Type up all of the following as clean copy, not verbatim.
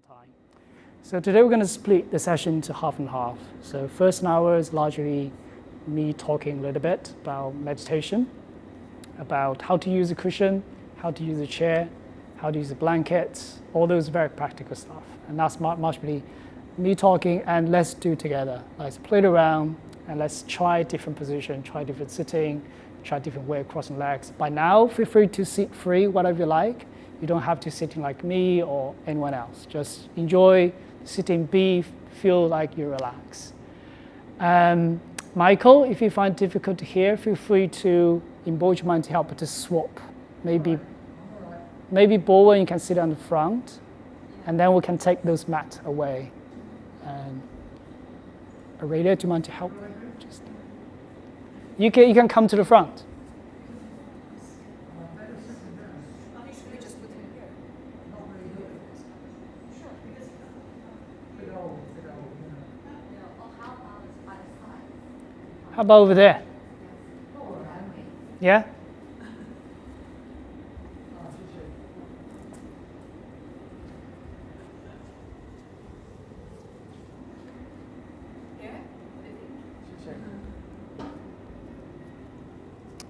time. So today we're going to split the session into half and half. So first an hour is largely me talking a little bit about meditation, about how to use a cushion, how to use a chair, how to use a blanket, all those very practical stuff. And that's much really me talking, and let's do it together. Let's play it around and let's try different position, try different sitting, try different way of crossing legs. By now, feel free to sit free, whatever you like. You don't have to sit like me or anyone else. Just enjoy sitting, feel like you relax. Michael, if you find it difficult to hear, feel free to invoke your mind to help to swap. Maybe Bowen, you can sit on the front, and then we can take those mats away. Aurelia, do you mind to help? You can come to the front. How about over there? Yeah?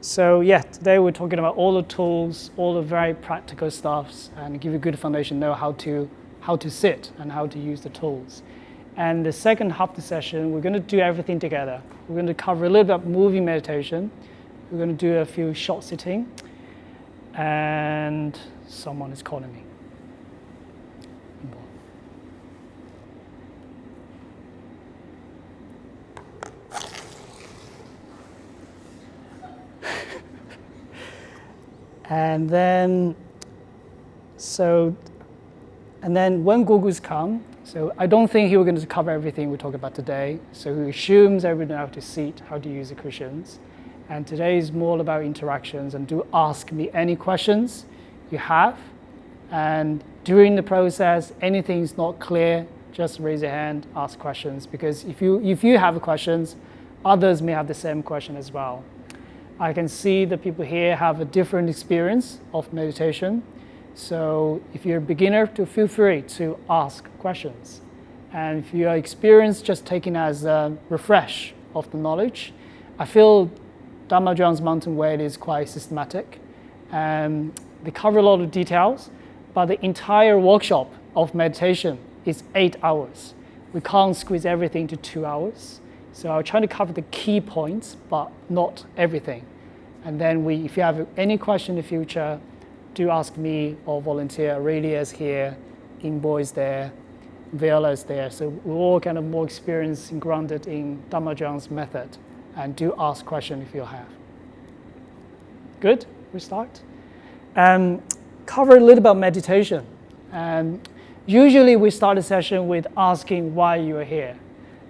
So yeah, today we're talking about all the tools, all the very practical stuffs, and give you a good foundation, know how to sit and how to use the tools. And the second half of the session, we're going to do everything together. We're going to cover a little bit of moving meditation. We're going to do a few short sitting. And someone is calling me. And then when Gugu's come, so I don't think he was going to cover everything we talk about today. So he assumes everyone knows how to sit, how to use the cushions. And today is more about interactions, and do ask me any questions you have. And during the process, anything is not clear, just raise your hand, ask questions. Because if you have questions, others may have the same question as well. I can see the people here have a different experience of meditation. So if you're a beginner, feel free to ask questions. And if you are experienced, just taking as a refresh of the knowledge. I feel Dharma John's Mountain Way is quite systematic. They cover a lot of details, but the entire workshop of meditation is 8 hours. We can't squeeze everything into 2 hours. So I'll try to cover the key points, but not everything. And then if you have any question in the future, do ask me or volunteer. Aurelia is here, Inbo is there, Viola is there. So we're all kind of more experienced and grounded in Dharma John's method. And do ask questions if you have. Good, we start. Cover a little about meditation. Usually we start a session with asking why you are here.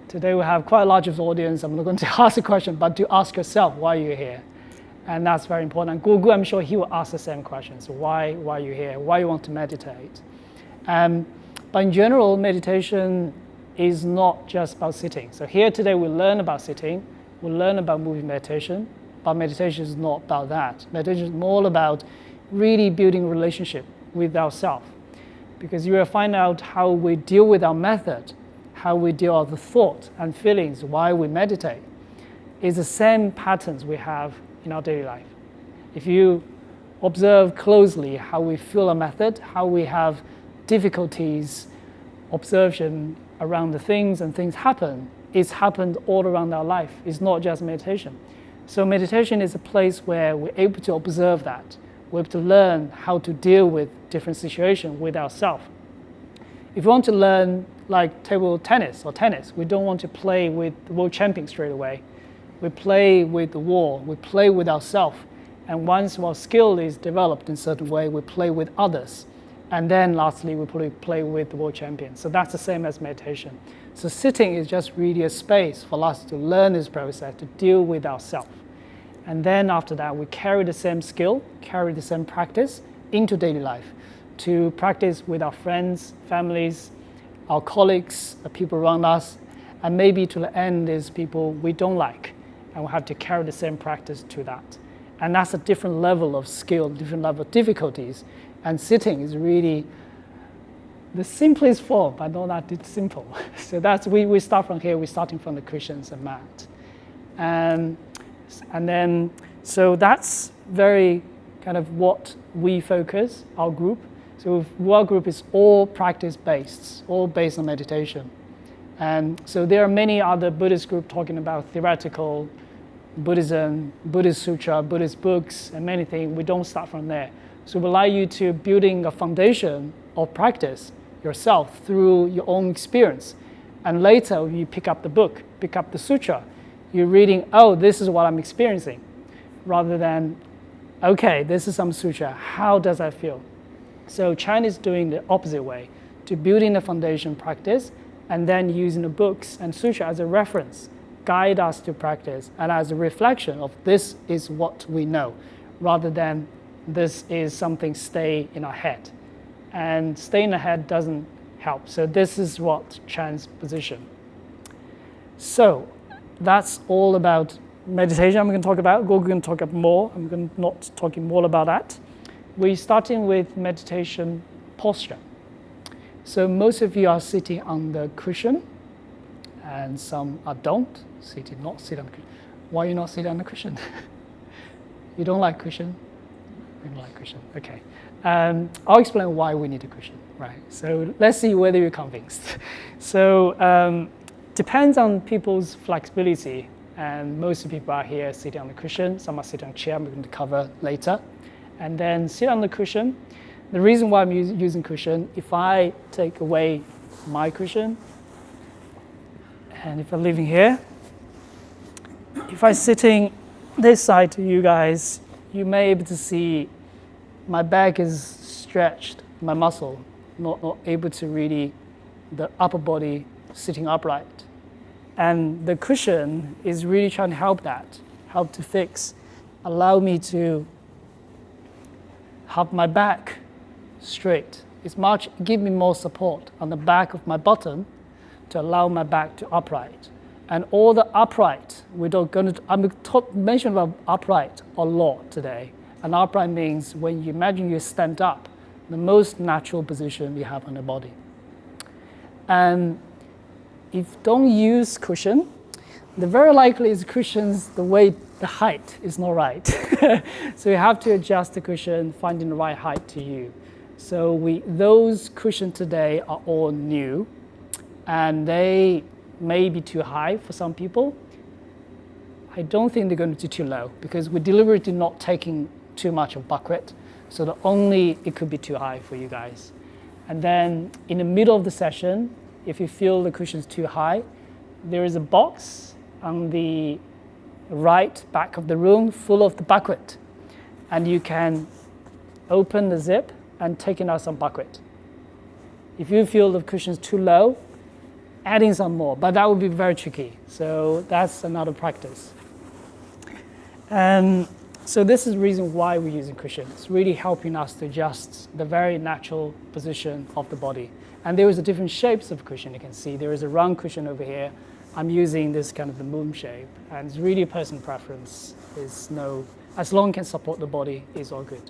Today we have quite a large audience. I'm not going to ask a question, but do ask yourself why you're here. And that's very important. Gugu, I'm sure he will ask the same questions. So why you're here? Why you want to meditate? But in general, meditation is not just about sitting. So here today we learn about sitting. We'll learn about moving meditation. But meditation is not about that. Meditation is more about really building a relationship with ourselves. Because you will find out how we deal with our method, how we deal with the thought and feelings, why we meditate, is the same patterns we have in our daily life. If you observe closely how we feel a method, how we have difficulties, observation around the things and things happen, it's happened all around our life. It's not just meditation. So meditation is a place where we're able to observe that. We're able to learn how to deal with different situations with ourselves. If you want to learn like table tennis or tennis, we don't want to play with the world champion straight away. We play with the wall, we play with ourselves. And once our skill is developed in a certain way, we play with others. And then lastly, we probably play with the world champion. So that's the same as meditation. So sitting is just really a space for us to learn this process, to deal with ourselves. And then after that, we carry the same skill, carry the same practice into daily life, to practice with our friends, families, our colleagues, the people around us, and maybe to the end is people we don't like. And we have to carry the same practice to that. And that's a different level of skill, different level of difficulties. And sitting is really the simplest form, but not that simple. So we start from here. We're starting from the cushions and mat, and then so that's very kind of what we focus our group. So our group is all practice-based, all based on meditation. And so there are many other Buddhist groups talking about theoretical Buddhism, Buddhist sutra, Buddhist books, and many things. We don't start from there. So we allow you to building a foundation of practice yourself through your own experience. And later you pick up the book, pick up the sutra. You're reading, oh, this is what I'm experiencing, rather than, okay, this is some sutra. How does that feel? So China is doing the opposite way, to building the foundation practice and then using the books and sutra as a reference, guide us to practice and as a reflection of this is what we know, rather than this is something stay in our head. And stay in the head doesn't help. So this is what Chan's position. So that's all about meditation I'm going to talk about. We're going to talk about more. I'm going to not talking more about that. We're starting with meditation posture. So most of you are sitting on the cushion, and some are not sit on the cushion. Why are you not sitting on the cushion? You don't like cushion? You don't like cushion, okay. I'll explain why we need a cushion, right? So let's see whether you're convinced. So depends on people's flexibility, and most of the people are here sitting on the cushion. Some are sitting on a chair, I'm going to cover later. And then sit on the cushion. The reason why I'm using cushion, if I take away my cushion, and if I'm living here, if I'm sitting this side to you guys, you may be able to see my back is stretched, my muscle, not able to really, the upper body sitting upright. And the cushion is really trying to help that, help to fix, allow me to have my back straight. Give me more support on the back of my bottom to allow my back to upright. And all the upright, I'm mentioning about upright a lot today. And upright means when you imagine you stand up, the most natural position you have on the body. And if you don't use cushion, the very likely is cushions, the height is not right. So you have to adjust the cushion, finding the right height to you. So those cushions today are all new, and they may be too high for some people. I don't think they're going to be too low, because we're deliberately not taking too much of backward. So it could be too high for you guys. And then in the middle of the session, if you feel the cushion's too high, there is a box on the right back of the room full of the backward. And you can open the zip and take out some backward. If you feel the cushion's too low, adding some more, but that would be very tricky. So that's another practice. And so this is the reason why we're using cushion. It's really helping us to adjust the very natural position of the body. And there is different shapes of cushion. You can see there is a round cushion over here. I'm using this kind of the moon shape, and it's really a personal preference. As long as it can support the body, is all good.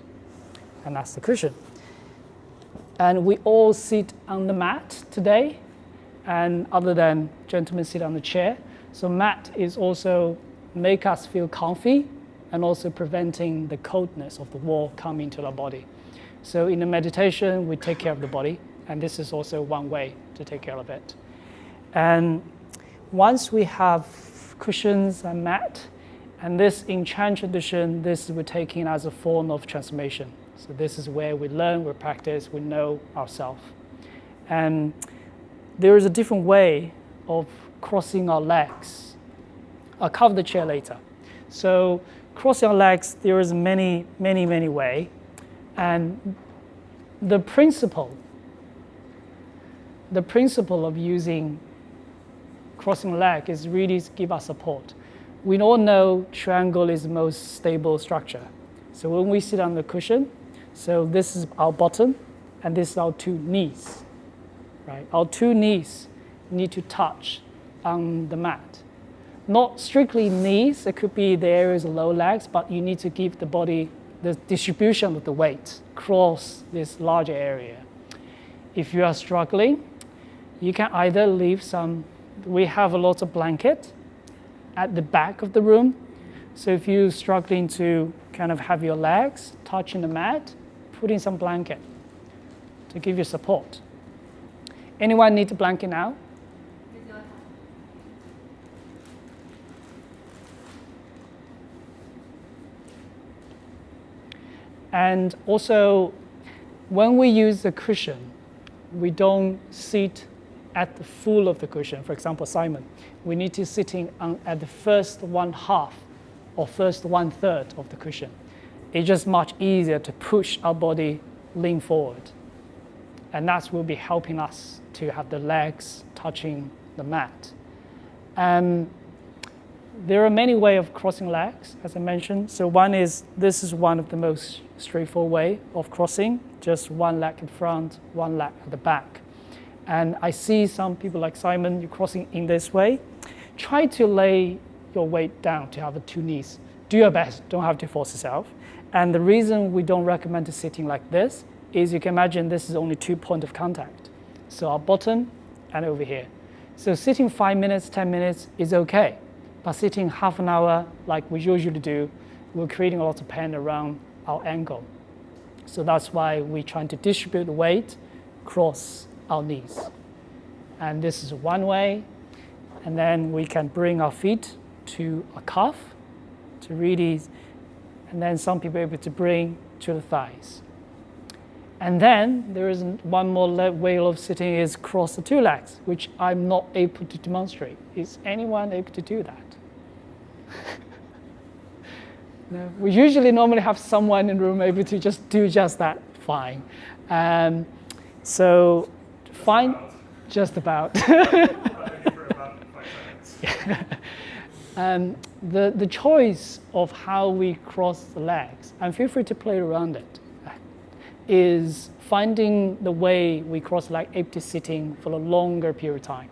And that's the cushion. And we all sit on the mat today, and other than gentlemen sit on the chair. So mat is also make us feel comfy, and also preventing the coldness of the wall coming to our body. So in the meditation, we take care of the body, and this is also one way to take care of it. And once we have cushions and mat, and this in Chan tradition, this we're taking as a form of transformation. So this is where we learn, we practice, we know ourselves. And there is a different way of crossing our legs. I'll cover the chair later. So crossing our legs, there is many ways. And the principle of using crossing leg is really to give us support. We all know triangle is the most stable structure. So when we sit on the cushion, so this is our bottom, and this is our two knees, right? Our two knees need to touch on the mat. Not strictly knees, it could be the areas of lower legs, but you need to give the body the distribution of the weight across this larger area. if you are struggling, you can either leave some, we have a lot of blanket at the back of the room. So if you're struggling to kind of have your legs touching the mat, put in some blanket to give you support. Anyone need a blanket now? And also, when we use the cushion, we don't sit at the full of the cushion. For example, Simon, we need to sitting at the first 1/2 or first 1/3 of the cushion. It's just much easier to push our body lean forward. And that will be helping us to have the legs touching the mat. There are many ways of crossing legs, as I mentioned. So one is, this is one of the most straightforward way of crossing, just one leg in front, one leg at the back. And I see some people like Simon, you're crossing in this way. Try to lay your weight down to have the two knees. Do your best, don't have to force yourself. And the reason we don't recommend to sitting like this is you can imagine this is only 2 points of contact. So our bottom and over here. So sitting 5 minutes, 10 minutes is okay. But sitting half an hour, like we usually do, we're creating a lot of pain around our ankle. So that's why we're trying to distribute the weight across our knees. And this is one way. And then we can bring our feet to a calf to really, and then some people are able to bring to the thighs. And then there is one more way of sitting is cross the two legs, which I'm not able to demonstrate. Is anyone able to do that? No, we usually normally have someone in the room able to just do just that fine. So fine, just about. The choice of how we cross the legs, and feel free to play around it, is finding the way we cross leg empty sitting for a longer period of time.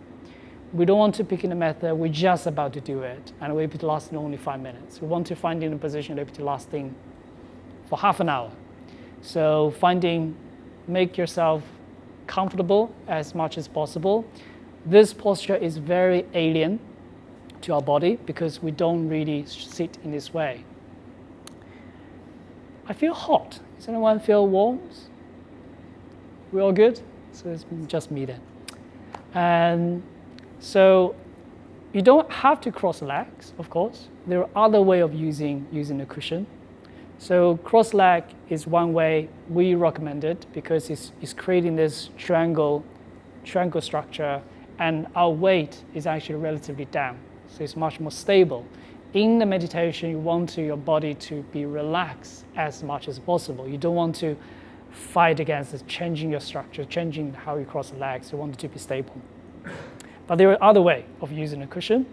We don't want to pick in a method, we're just about to do it, and we're able to last in only 5 minutes. We want to find in a position able to lasting for half an hour. So make yourself comfortable as much as possible. This posture is very alien to our body because we don't really sit in this way. I feel hot. Does anyone feel warm? We all good? So it's just me then. So you don't have to cross legs, of course. There are other ways of using the cushion. So cross leg is one way we recommend it because it's creating this triangle structure, and our weight is actually relatively down. So it's much more stable. In the meditation, you want your body to be relaxed as much as possible. You don't want to fight against it, changing your structure, changing how you cross the legs. You want it to be stable. But there are other ways of using a cushion,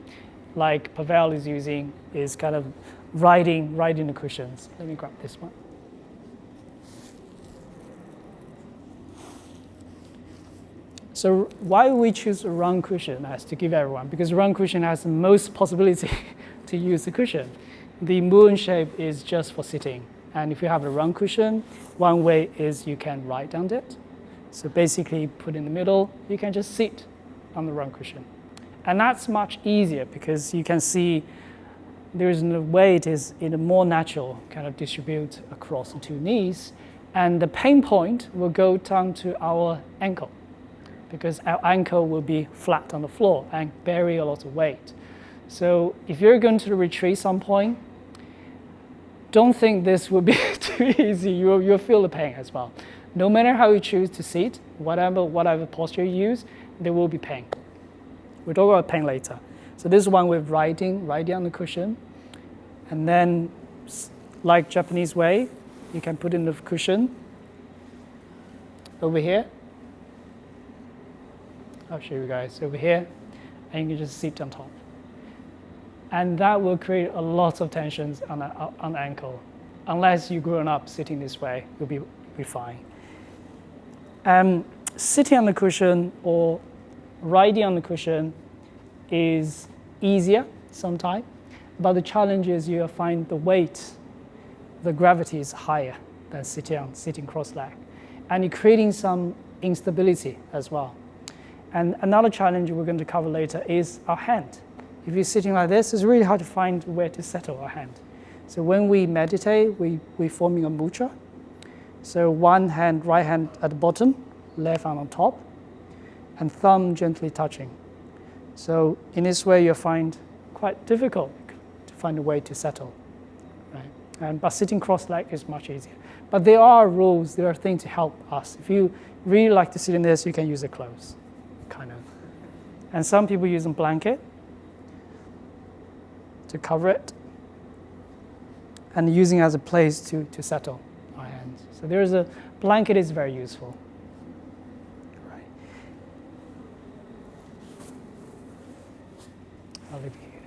like Pavel is using, is kind of riding the cushions. Let me grab this one. So why we choose a round cushion as to give everyone? Because a round cushion has the most possibility to use the cushion. The moon shape is just for sitting. And if you have a round cushion, one way is you can write on it. So basically put in the middle, you can just sit on the round cushion. And that's much easier because you can see there's no weight is in a more natural kind of distribute across the two knees. And the pain point will go down to our ankle because our ankle will be flat on the floor and bury a lot of weight. So if you're going to retreat some point, don't think this will be too easy. You'll feel the pain as well. No matter how you choose to sit, whatever posture you use, there will be pain. We'll talk about pain later. So this is one with riding on the cushion. And then, like Japanese way, you can put in the cushion over here. I'll show you guys over here. And you can just sit on top. And that will create a lot of tensions on the ankle. Unless you've grown up sitting this way, you'll be fine. Sitting on the cushion or riding on the cushion is easier sometimes, but the challenge is you find the weight, the gravity is higher than sitting cross-legged. And you're creating some instability as well. And another challenge we're going to cover later is our hand. If you're sitting like this, it's really hard to find where to settle our hand. So when we meditate, we're forming a mudra. So one hand, right hand at the bottom, left hand on top, and thumb gently touching. So in this way, you'll find quite difficult to find a way to settle. Right? But sitting cross-legged is much easier. But there are rules, there are things to help us. If you really like to sit in this, you can use a clothes, kind of. And some people use a blanket to cover it, and using it as a place to settle our hands. So there is a blanket is very useful. Right. I'll leave it here.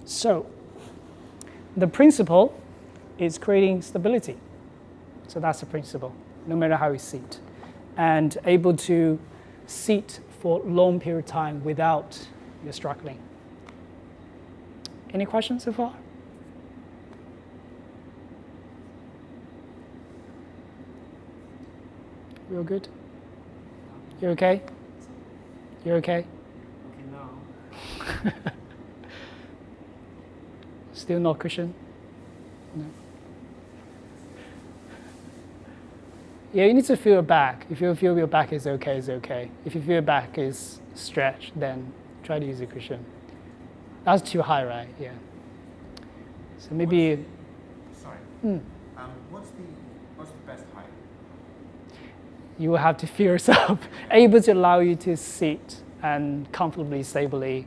So the principle is creating stability. So that's the principle, no matter how you sit, and able to sit for a long period of time without you struggling. Any questions so far? We all good? You okay? You okay? Okay now. Still no cushion? No. Yeah, you need to feel your back. If you feel your back is okay, it's okay. If you feel your back is stretched, then try to use a cushion. That's too high, right? Yeah. So maybe. What's the best height? You will have to feel yourself able to allow you to sit and comfortably, stably,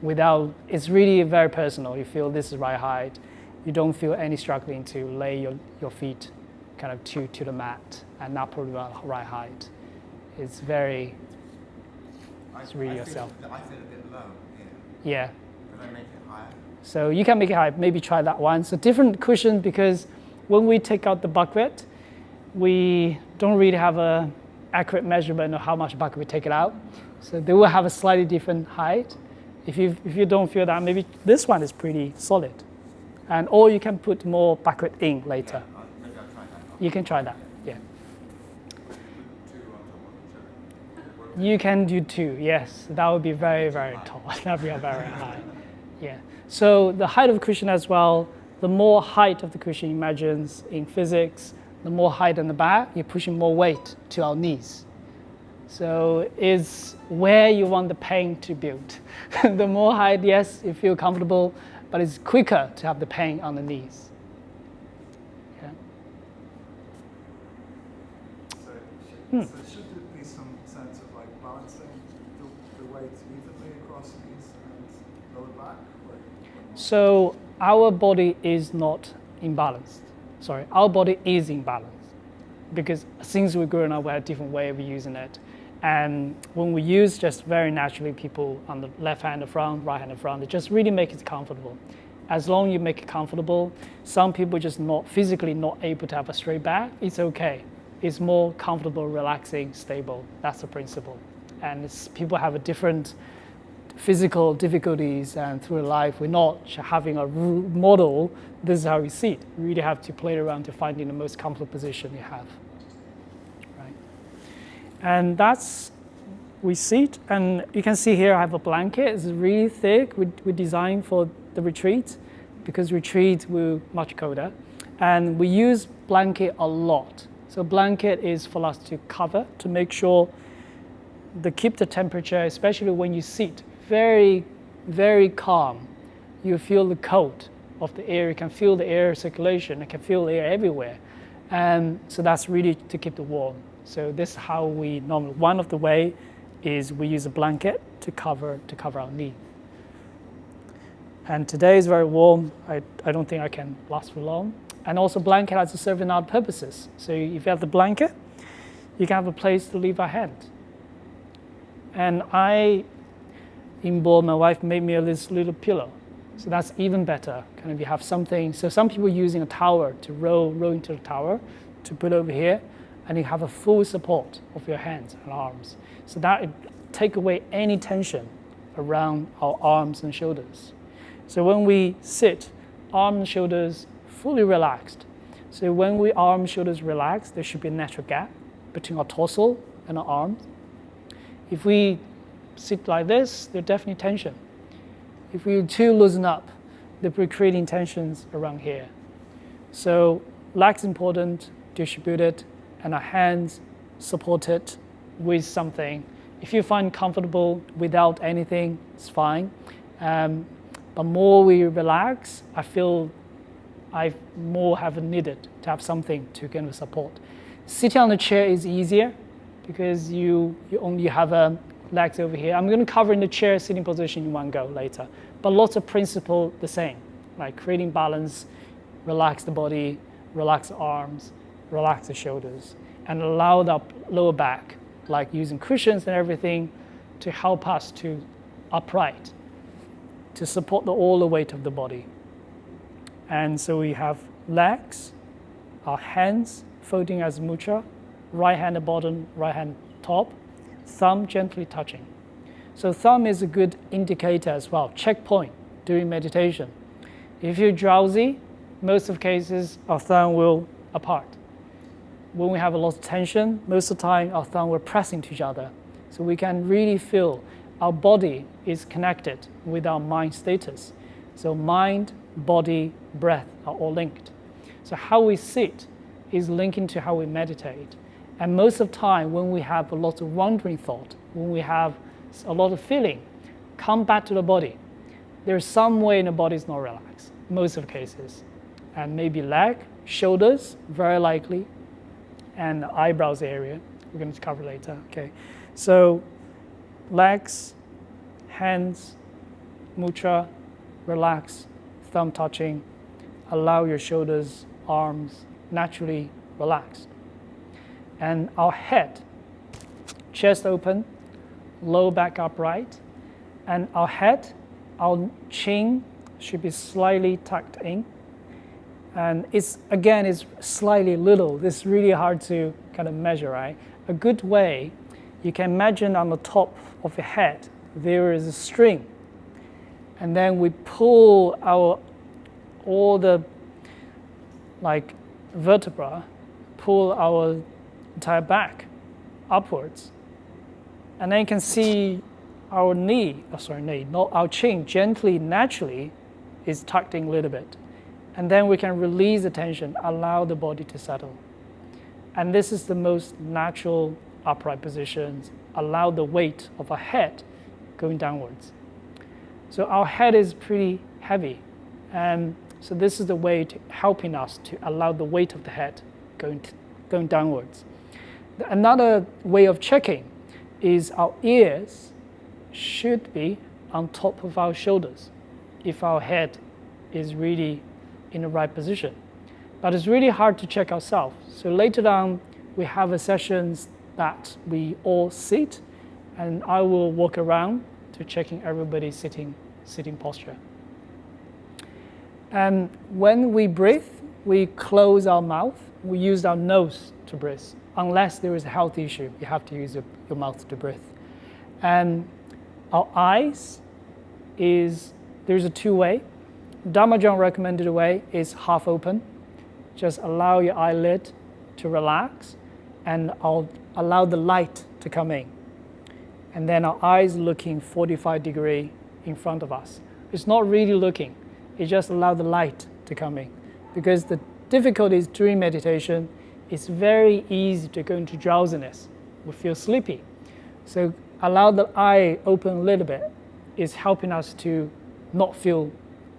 without. It's really very personal. You feel this is right height. You don't feel any struggling to lay your feet kind of to the mat and not put it right height. It's very. It's really yourself. I feel a bit low here. Yeah. Could I make it higher? So you can make it high. Maybe try that one. So different cushion, because when we take out the bucket, we don't really have a accurate measurement of how much bucket we take it out. So they will have a slightly different height. If you don't feel that, maybe this one is pretty solid, and or you can put more bucket in later. Yeah, maybe I'll try that. You can try that. Yeah. Two on top of each other. You can do two. Yes, that would be very, very tall. That would be very high. Yeah. So the height of the cushion as well. The more height of the cushion, imagines in physics, the more height in the back, you're pushing more weight to our knees. So it's where you want the pain to build. The more height, yes, you feel comfortable, but it's quicker to have the pain on the knees. Yeah. So should there be some sense of like balancing the weight evenly across knees and lower back? So our body is not imbalanced. Sorry, our body is imbalanced because since we're growing up, we have a different way of using it. And when we use just very naturally, people on the left hand in front, right hand in front, they just really make it comfortable. As long as you make it comfortable, some people just not physically not able to have a straight back, it's okay. It's more comfortable, relaxing, stable. That's the principle. And people have a different physical difficulties, and through life, we're not having a model, this is how we sit. You really have to play around to finding the most comfortable position you have. Right? And that's, we sit, and you can see here I have a blanket. It's really thick. We designed for the retreat, because retreat we're much colder. And we use blanket a lot. So blanket is for us to cover, to make sure to keep the temperature, especially when you sit, very, very calm. You feel the cold of the air. You can feel the air circulation. You can feel the air everywhere. And so that's really to keep the warm. So this is how we normally, one of the way is we use a blanket to cover our knee. And today is very warm. I don't think I can last for long. And also blanket has to serve in other purposes. So if you have the blanket, you can have a place to leave our hand. And my wife made me this little pillow. So that's even better. Kind of you have something. So some people using a tower to roll into the tower to put over here, and you have a full support of your hands and arms. So that take away any tension around our arms and shoulders. So when we sit, arms and shoulders fully relaxed. So when we arms, shoulders relaxed, there should be a natural gap between our torso and our arms. If we sit like this, there's definitely tension. If we too loosen up, we're creating tensions around here. So legs is important, distributed, and our hands supported with something. If you find comfortable without anything, it's fine. But more we relax, I feel I more have needed to have something to kind of support. Sitting on the chair is easier because you only have legs over here. I'm going to cover in the chair sitting position in one go later. But lots of principle the same, like creating balance, relax the body, relax the arms, relax the shoulders, and allow the lower back, like using cushions and everything, to help us to upright, to support all the weight of the body. And so we have legs, our hands folding as mudra, right hand at bottom, right hand top, thumb gently touching. So thumb is a good indicator as well, checkpoint during meditation. If you're drowsy, most of cases our thumb will apart. When we have a lot of tension, most of the time our thumb will press into each other. So we can really feel our body is connected with our mind status. So mind, body, breath are all linked. So how we sit is linking to how we meditate. And most of the time when we have a lot of wandering thought, when we have a lot of feeling, come back to the body. There's some way in the body is not relaxed, most of the cases. And maybe leg, shoulders, very likely, and the eyebrows area, we're going to cover later. Okay, so legs, hands, mudra, relax, thumb touching, allow your shoulders, arms naturally relaxed. And our head, chest open, lower back upright, and our head, our chin should be slightly tucked in. And it's slightly little. This is really hard to kind of measure, right? A good way, you can imagine on the top of your head, there is a string. And then we pull all the vertebra, pull our entire back upwards. And then you can see our our chin gently, naturally is tucked in a little bit. And then we can release the tension, allow the body to settle. And this is the most natural upright position, allow the weight of our head going downwards. So our head is pretty heavy. And so this is the way to helping us to allow the weight of the head going downwards. Another way of checking is our ears should be on top of our shoulders if our head is really in the right position. But it's really hard to check ourselves. So later on, we have a sessions that we all sit, and I will walk around to checking everybody's sitting posture. And when we breathe, we close our mouth. We use our nose to breathe. Unless there is a health issue, you have to use your mouth to breathe. And our eyes there's a two-way. Dhamma recommended way is half open. Just allow your eyelid to relax and I'll allow the light to come in. And then our eyes looking 45 degrees in front of us. It's not really looking, it just allow the light to come in. Because the difficulties during meditation, it's very easy to go into drowsiness. We feel sleepy. So allow the eye open a little bit is helping us to not feel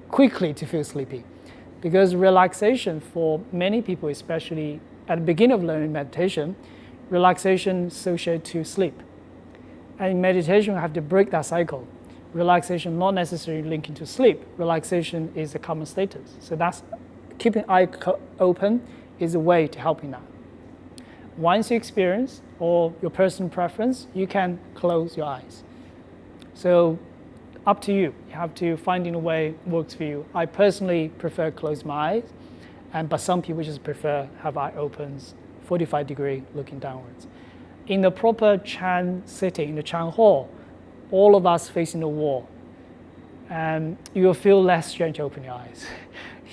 quickly to feel sleepy. Because relaxation for many people, especially at the beginning of learning meditation, relaxation is associated to sleep. And in meditation, we have to break that cycle. Relaxation not necessarily linking to sleep. Relaxation is a common status. So that's keeping eye open is a way to helping that. Once you experience or your personal preference, you can close your eyes. So up to you. You have to find in a way works for you. I personally prefer close my eyes, but some people just prefer have eye opens, 45 degree looking downwards. In the proper Chan sitting, in the Chan hall, all of us facing the wall, and you will feel less strange to open your eyes.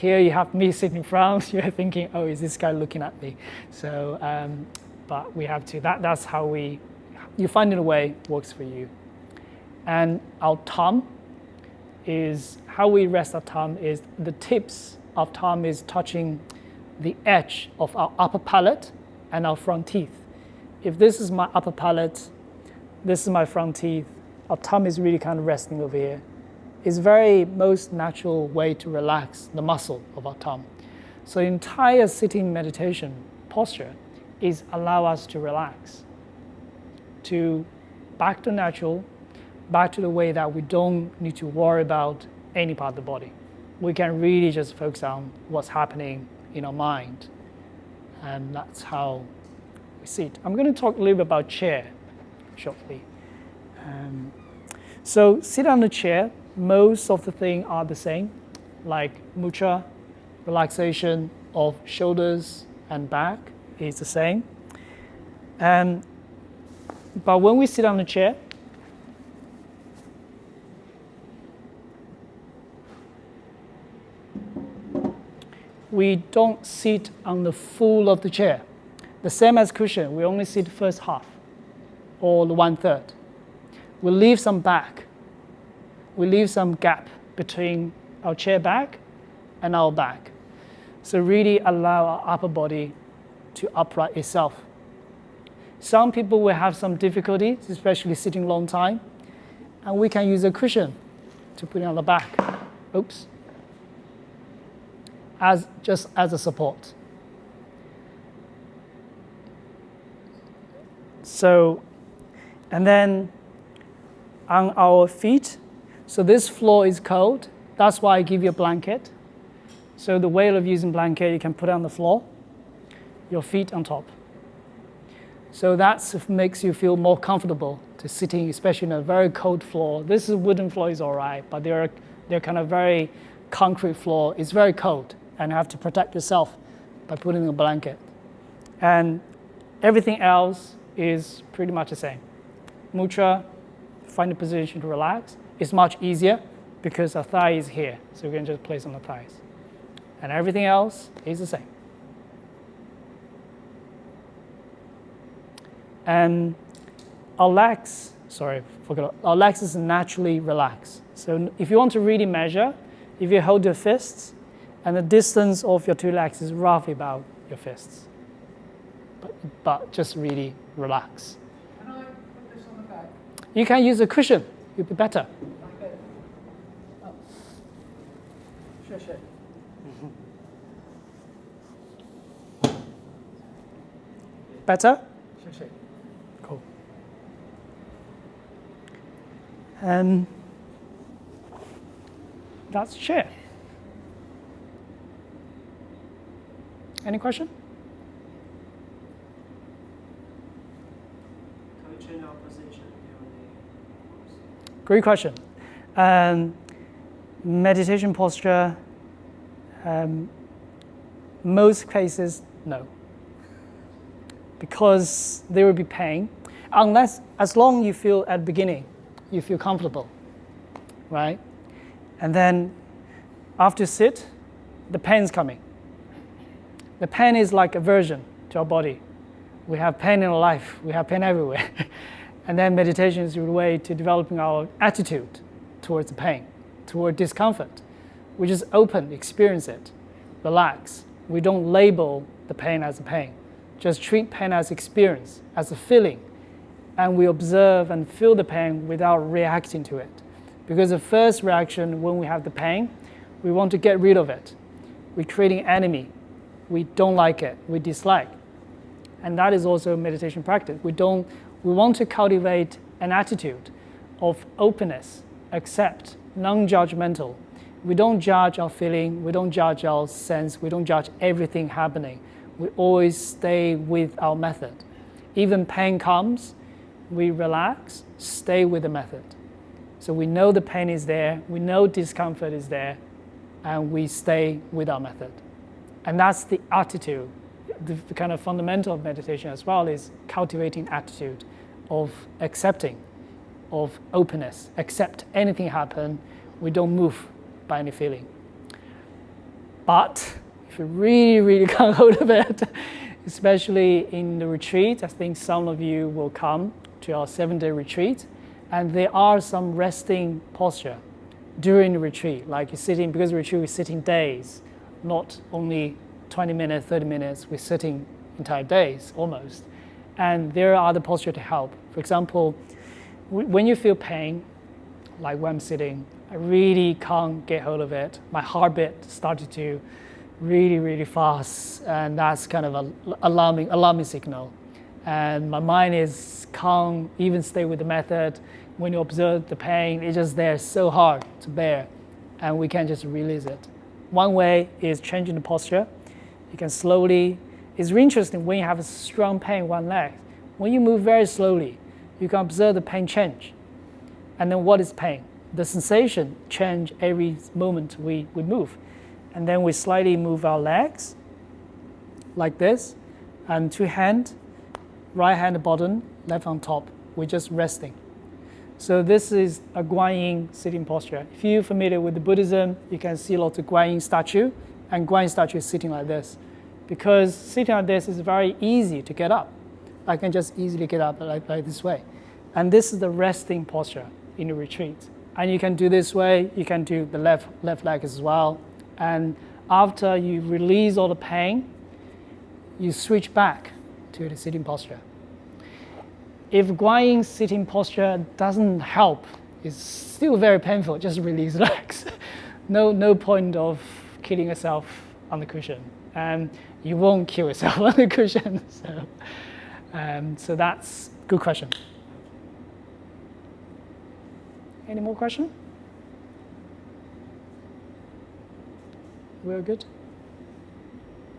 here you have me sitting in front, you're thinking, oh, is this guy looking at me? So, but we have to, that's how you find it a way works for you. And our thumb is, how we rest our thumb is the tips of thumb is touching the edge of our upper palate and our front teeth. If this is my upper palate, this is my front teeth, our thumb is really kind of resting over here. It's very most natural way to relax the muscle of our thumb. So the entire sitting meditation posture is allow us to relax, to back to natural, back to the way that we don't need to worry about any part of the body. We can really just focus on what's happening in our mind. And that's how we sit. I'm going to talk a little bit about chair shortly. So sit on the chair, most of the things are the same, like mudra, relaxation of shoulders and back is the same. But when we sit on the chair, we don't sit on the full of the chair. The same as cushion, we only sit the first half or the 1/3. We leave some back. We leave some gap between our chair back and our back. So really allow our upper body to upright itself. Some people will have some difficulties, especially sitting long time, and we can use a cushion to put it on the back. Oops. Just as a support. So, and then on our feet, so this floor is cold. That's why I give you a blanket. So the way of using blanket, you can put it on the floor, your feet on top. So that makes you feel more comfortable to sitting, especially in a very cold floor. This is wooden floor is all right, but they're kind of very concrete floor. It's very cold, and you have to protect yourself by putting a blanket. And everything else is pretty much the same. Mudra, find a position to relax. It's much easier because our thigh is here, so we can just place on the thighs. And everything else is the same. And our legs, our legs is naturally relaxed. So if you want to really measure, if you hold your fists, and the distance of your two legs is roughly about your fists. But just really relax. Can I put this on the back? You can use a cushion, it'll be better. Like that? Oh. Sure. Better? Sure. Cool. That's chair. Any question? Can we change our position Great question. Meditation posture, most cases, no. Because there will be pain, as long you feel at the beginning, you feel comfortable, right? And then after you sit, the pain's coming. The pain is like aversion to our body. We have pain in our life, we have pain everywhere. And then meditation is a way to developing our attitude towards the pain, toward discomfort. We just open, experience it, relax. We don't label the pain as a pain. Just treat pain as experience, as a feeling. And we observe and feel the pain without reacting to it. Because the first reaction when we have the pain, we want to get rid of it. We're creating enemy. We don't like it, we dislike. And that is also meditation practice. We want to cultivate an attitude of openness, accept, non-judgmental. We don't judge our feeling, we don't judge our sense, we don't judge everything happening. We always stay with our method. Even pain comes, we relax, stay with the method. So we know the pain is there, we know discomfort is there, and we stay with our method. And that's the attitude. The kind of fundamental of meditation as well is cultivating attitude of accepting, of openness. Accept anything happen. We don't move by any feeling. But if you really, really can't hold of it, especially in the retreat, I think some of you will come to our 7-day retreat, and there are some resting posture during the retreat, like you're sitting, because the retreat we're sitting days, not only 20 minutes, 30 minutes, we're sitting entire days almost. And there are other posture to help. For example, when you feel pain, like when I'm sitting, I really can't get hold of it. My heartbeat started to really, really fast, and that's kind of an alarming signal. And my mind can't even stay with the method. When you observe the pain, it's just there, so hard to bear, and we can just release it. One way is changing the posture. You can slowly, it's really interesting when you have a strong pain in one leg, when you move very slowly, you can observe the pain change. And then what is pain? The sensation change every moment we move. And then we slightly move our legs like this, and 2 hands, right hand at bottom, left on top. We're just resting. So this is a Guanyin sitting posture. If you're familiar with the Buddhism, you can see lots of Guanyin statue, and Guanyin statue is sitting like this. Because sitting like this is very easy to get up. I can just easily get up like this way. And this is the resting posture in the retreat. And you can do this way, you can do the left leg as well. And after you release all the pain, you switch back to the sitting posture. If Guanyin sitting posture doesn't help, it's still very painful, just release the legs. No point of killing yourself on the cushion. And you won't kill yourself on the cushion. So that's a good question. Any more questions? We're good?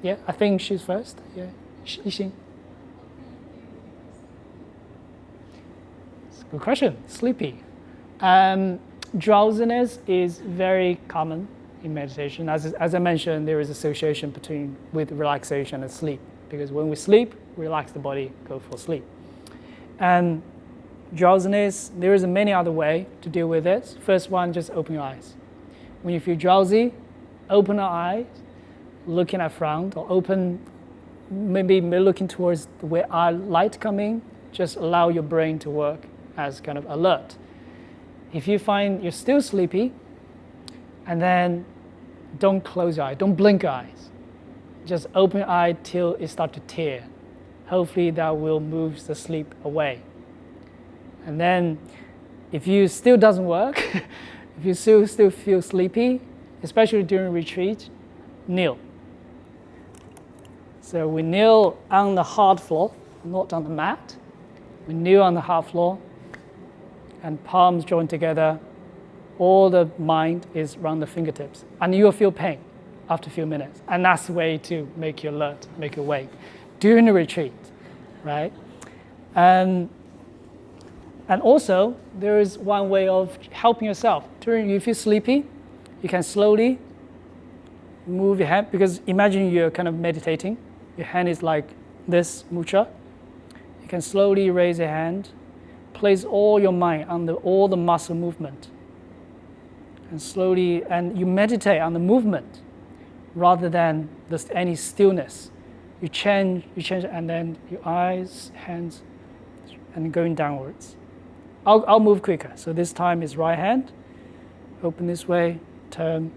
Yeah, I think she's first. Yeah, Yixing. It's a good question. Sleepy. Drowsiness is very common in meditation. As I mentioned, there is association with relaxation and sleep, because when we sleep, we relax the body, go for sleep. And drowsiness, there is many other ways to deal with it. First one, just open your eyes. When you feel drowsy, open your eyes, looking at front, or maybe looking towards where our light coming. Just allow your brain to work as kind of alert. If you find you're still sleepy, and then don't close your eye, don't blink your eyes. Just open your eye till it starts to tear. Hopefully that will move the sleep away. And then if you still doesn't work, if you still feel sleepy, especially during retreat, kneel. So we kneel on the hard floor, not on the mat. We kneel on the hard floor, and palms joined together. All the mind is around the fingertips, and you'll feel pain after a few minutes. And that's the way to make you alert, make you awake during the retreat, right? And also, there is one way of helping yourself. If you're sleepy, you can slowly move your hand, because imagine you're kind of meditating. Your hand is like this mudra. You can slowly raise your hand, place all your mind on all the muscle movement. And slowly, and you meditate on the movement rather than just any stillness. You change, and then your eyes, hands, and going downwards. I'll move quicker. So this time is right hand, open this way, turn,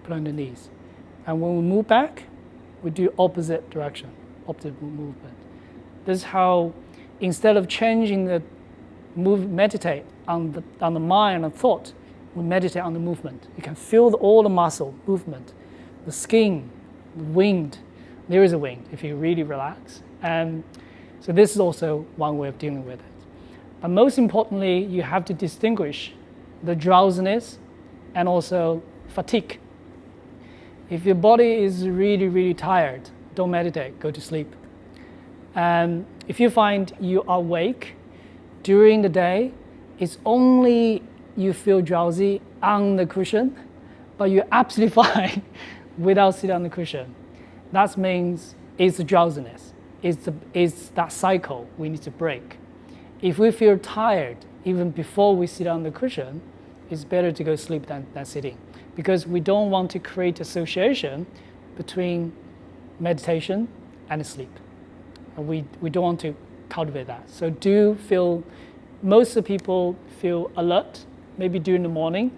put on the knees. And when we move back, we do opposite direction, opposite movement. This is how, instead of changing the meditate on the mind and thought, we meditate on the movement. You can feel all the muscle movement, the skin, the wind. There is a wind if you really relax. And so this is also one way of dealing with it. But most importantly, you have to distinguish the drowsiness and also fatigue. If your body is really, really tired, don't meditate, go to sleep. And if you find you are awake during the day, it's only you feel drowsy on the cushion, but you're absolutely fine without sitting on the cushion. That means it's the drowsiness. It's that cycle we need to break. If we feel tired, even before we sit on the cushion, it's better to go sleep than sitting. because we don't want to create association between meditation and sleep. And we don't want to cultivate that. So do feel, most of the people feel alert, maybe during the morning,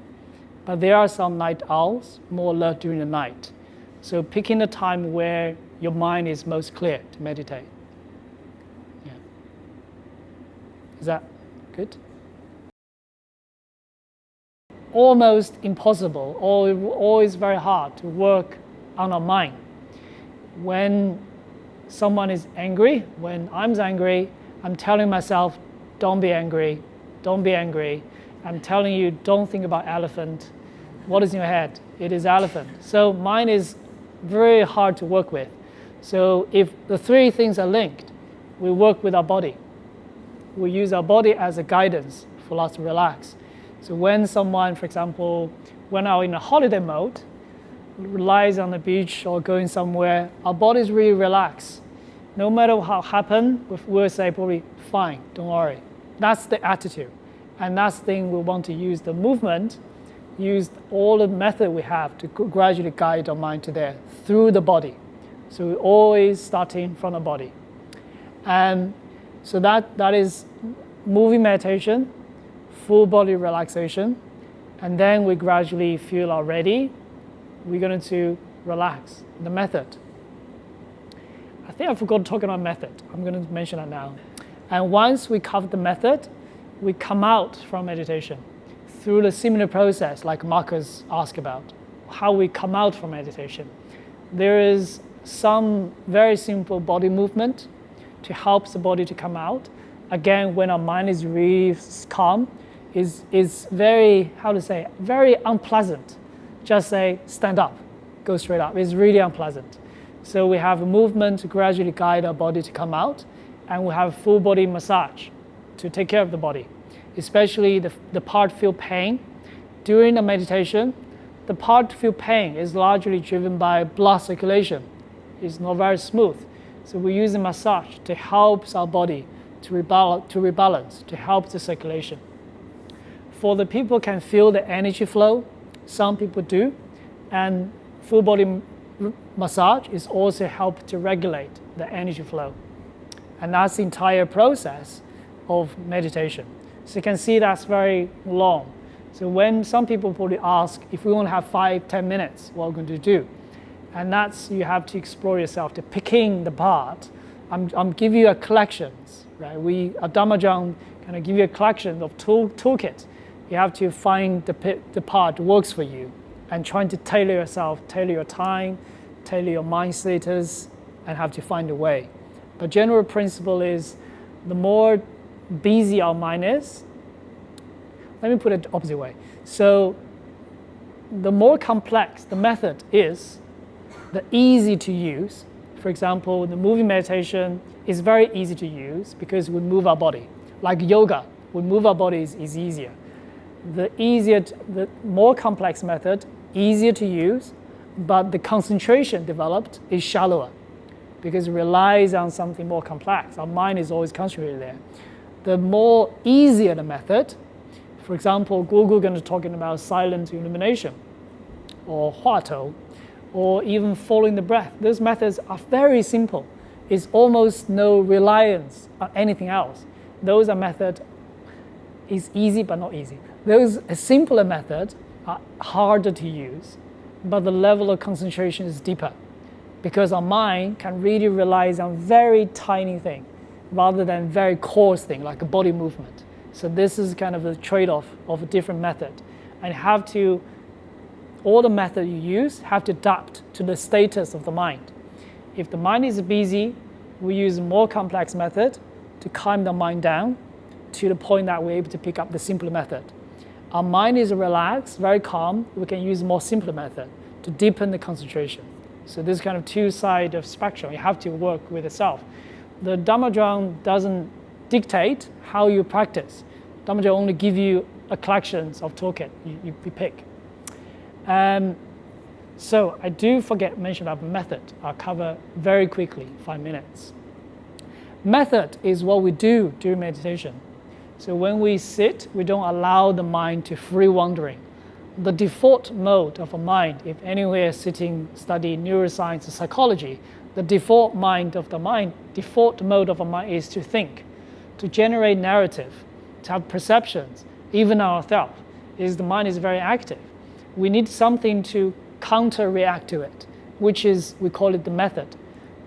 but there are some night owls more alert during the night. So picking the time where your mind is most clear to meditate. Yeah. Is that good? Almost impossible, or always very hard to work on our mind. When someone is angry, when I'm angry, I'm telling myself, don't be angry, don't be angry. I'm telling you, don't think about elephant. What is in your head? It is elephant. So mind is very hard to work with. So if the three things are linked, we work with our body. We use our body as a guidance for us to relax. So when someone, for example, when I'm in a holiday mode, lies on the beach or going somewhere, our bodies really relax. No matter how happen, we'll say probably, fine, don't worry. That's the attitude. And that's the thing we want to use the movement, use all the method we have to gradually guide our mind to there through the body. So we're always starting from the body. And so that is moving meditation, full body relaxation, and then we gradually feel ready. We're going to relax. The method. I think I forgot to talk about method. I'm going to mention that now. And once we cover the method, we come out from meditation through the similar process like Marcus asked about, how we come out from meditation. There is some very simple body movement to help the body to come out. Again, when our mind is really calm, is very, very unpleasant. Just say, stand up, go straight up. It's really unpleasant. So we have a movement to gradually guide our body to come out, and we have full body massage to take care of the body, especially the part feel pain. During the meditation, the part feel pain is largely driven by blood circulation. It's not very smooth. So we use a massage to help our body to rebalance, to help the circulation. For the people can feel the energy flow, some people do, and full body massage is also help to regulate the energy flow. And that's the entire process of meditation. So you can see that's very long. So when some people probably ask, if we want to have 5-10 minutes, what are we going to do? And that's, you have to explore yourself, to picking the part. I'm giving you a collections, right? Dhamma kind of give you a collection of toolkit. You have to find the part that works for you and trying to tailor yourself, tailor your time, tailor your mind status, and have to find a way. But general principle is the more busy our mind is, let me put it the opposite way. So the more complex the method is, the easy to use. For example, the moving meditation is very easy to use because we move our body. Like yoga, we move our bodies is easier. The more complex method, easier to use, but the concentration developed is shallower because it relies on something more complex. Our mind is always concentrated there. The more easier the method, for example, Google going to talking about silent illumination or Huatou, or even following the breath. Those methods are very simple. It's almost no reliance on anything else. Those are methods, is easy but not easy. Those simpler methods are harder to use, but the level of concentration is deeper because our mind can really rely on very tiny thing rather than very coarse thing like a body movement. So this is kind of the trade-off of a different method. And all the method you use have to adapt to the status of the mind. If the mind is busy, we use a more complex method to calm the mind down to the point that we're able to pick up the simpler method. Our mind is relaxed, very calm, we can use a more simpler method to deepen the concentration. So this kind of two-sided of spectrum, you have to work with itself. The Dhamma doesn't dictate how you practice. Dhamma only give you a collection of toolkit you pick. So I do forget to mention about method. I'll cover very quickly, 5 minutes. Method is what we do during meditation. So when we sit, we don't allow the mind to free wandering. the default mode of a mind, if anyone is sitting studying neuroscience or psychology, the default mode of a mind is to think, to generate narrative, to have perceptions, even ourselves. The mind is very active. We need something to counter-react to it, which is, we call it the method.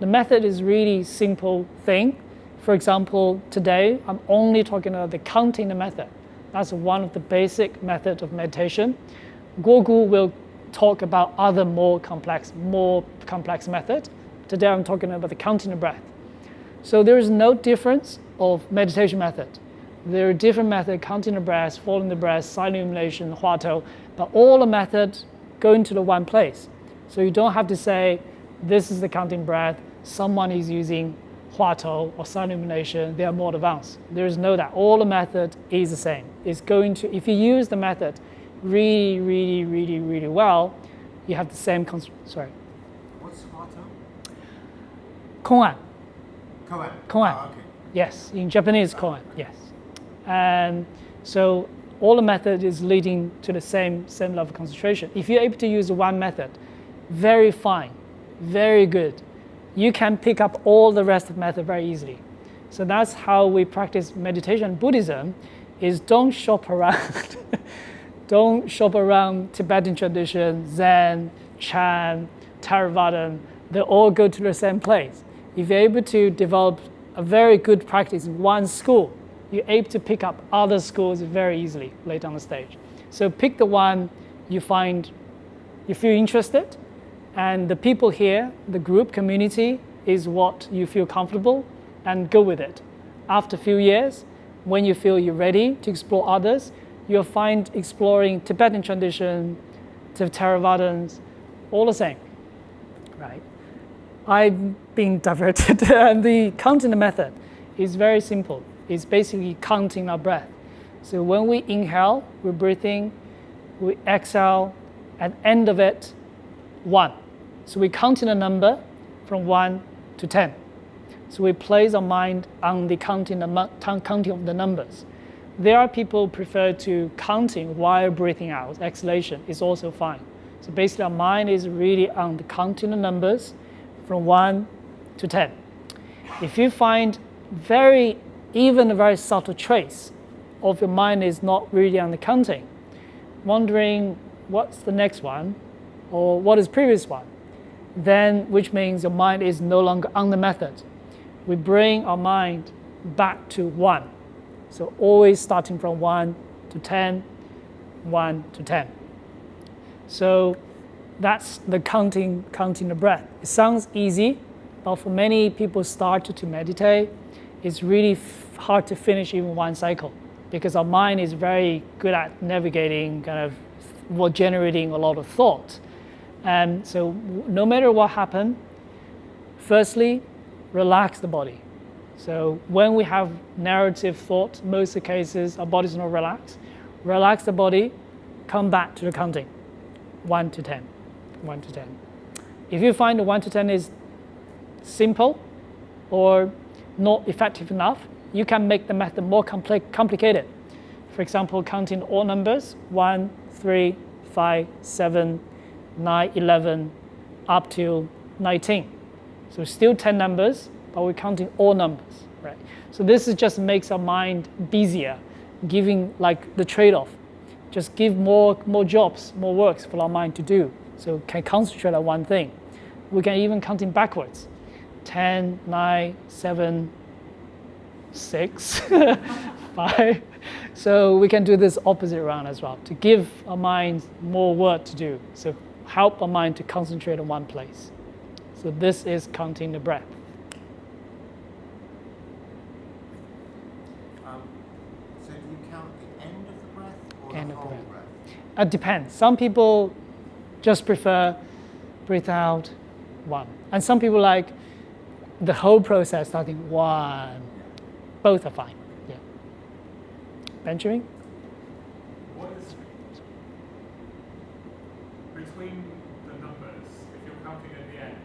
The method is really simple thing. For example, today, I'm only talking about the counting the method. That's one of the basic methods of meditation. Guogu will talk about other more complex methods. Today, I'm talking about the counting the breath. So there is no difference of meditation method. There are different methods, counting the breath, following the breath, silent illumination, huatou, but all the methods go into the one place. So you don't have to say, this is the counting breath, someone is using huatou or silent illumination, they are more advanced. There is no that. All the method is the same. It's going to, if you use the method really well, you have the same sorry. What's Huatou? Koan. Koan. Koan. Oh, okay. Yes, in Japanese, koan, yes. And so all the method is leading to the same level of concentration. If you're able to use one method, very fine, very good, you can pick up all the rest of the method very easily. So that's how we practice meditation. Buddhism is don't shop around. Don't shop around Tibetan tradition, Zen, Chan, Theravada. They all go to the same place. If you're able to develop a very good practice in one school, you're able to pick up other schools very easily later on the stage. So pick the one you find, you feel interested, and the people here, the group, community, is what you feel comfortable, and go with it. After a few years, when you feel you're ready to explore others, you'll find exploring Tibetan tradition, Theravadans, all the same, right? I've been diverted, and the counting method is very simple. It's basically counting our breath. So when we inhale, we're breathing, we exhale, at the end of it, 1. So we're counting a number from 1 to 10. So we place our mind on the counting of the numbers. There are people who prefer to counting while breathing out. Exhalation is also fine. So basically our mind is really on the counting the numbers from 1 to 10. If you find even a very subtle trace of your mind is not really on the counting, wondering what's the next one or what is previous one, then which means your mind is no longer on the method. We bring our mind back to 1. So always starting from 1 to 10, 1 to 10. So that's the counting the breath. It sounds easy, but for many people start to meditate, it's really hard to finish even one cycle because our mind is very good at navigating, generating a lot of thought. And so no matter what happens, firstly, relax the body. So when we have narrative thought, most of the cases, our body's not relaxed. Relax the body, come back to the counting, 1 to 10, 1 to 10. If you find the 1 to 10 is simple or not effective enough, you can make the method more complicated. For example, counting all numbers, 1, 3, 5, 7, 9, 11, up to 19. So still 10 numbers, but we're counting all numbers, right? So this just makes our mind busier, giving like the trade-off. Just give more jobs, more works for our mind to do. So can concentrate on one thing. We can even counting backwards. 10, 9, 7, 6, 5. So we can do this opposite round as well, to give our mind more work to do. So help our mind to concentrate on one place. So this is counting the breath. So do you count the end of the breath or End the of the whole breath. breath? It depends. Some people just prefer breathe out 1. And some people like the whole process starting 1. Both are fine. Yeah. Benjamin? What is between the numbers, if you're counting at the end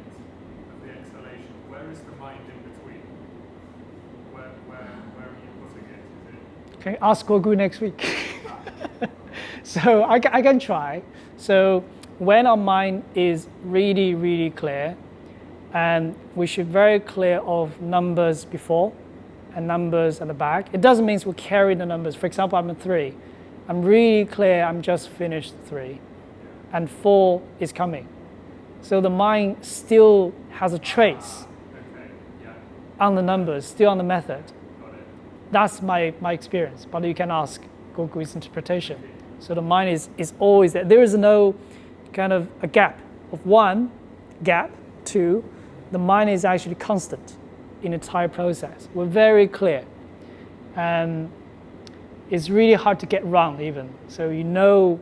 of the exhalation, where is the mind in between? Where are you putting it? Is it Okay, ask Gogu next week. So I can try. So when our mind is really, really clear, and we should be very clear of numbers before and numbers at the back. It doesn't mean we carry the numbers. For example, I'm a 3. I'm really clear I'm just finished 3. And 4 is coming. So the mind still has a trace Okay, yeah, on the numbers, still on the method. got it. That's my experience, but you can ask Goku's interpretation. So the mind is always there. There is no kind of a gap of 1 gap, 2. The mind is actually constant in the entire process. We're very clear. And it's really hard to get wrong even. So you know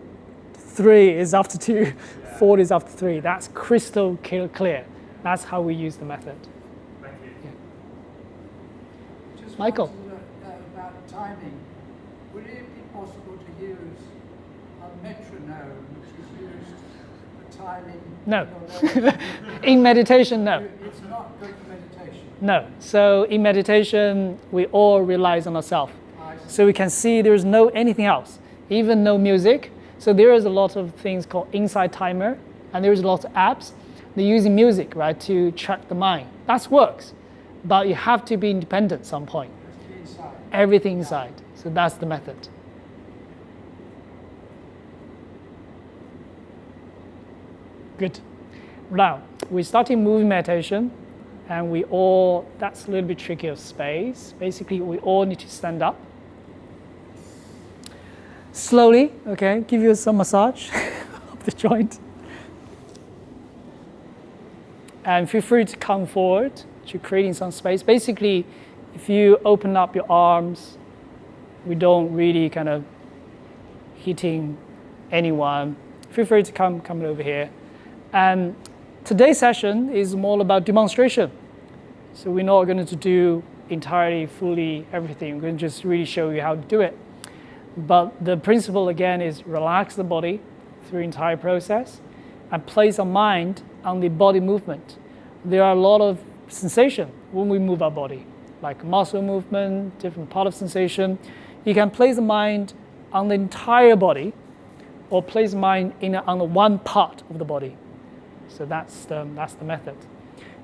3 is after 2, 4 is after 3. That's crystal clear. That's how we use the method. Thank you. Just Michael. wanted to know about timing. Would it be possible to use a metronome, which is used for timing? No. your legs? In meditation, no. It's not good for meditation. No. So in meditation, we all rely on ourselves. I see. So we can see there's no anything else, even no music. So there is a lot of things called inside timer, and there's a lot of apps. They're using music, right, to track the mind. That works, but you have to be independent at some point. It has to be inside. Everything inside. So that's the method. Good. Now, we started moving meditation, and that's a little bit tricky of space. Basically, we all need to stand up. Slowly, okay, give you some massage of the joint. And feel free to come forward to creating some space. Basically, if you open up your arms, we don't really kind of hitting anyone. Feel free to come over here. And today's session is more about demonstration. So we're not going to do entirely, fully everything. We're going to just really show you how to do it. But the principle again is relax the body through the entire process and place our mind on the body movement. There are a lot of sensation when we move our body, like muscle movement, different part of sensation. You can place the mind on the entire body or place the mind on the one part of the body. So that's the method.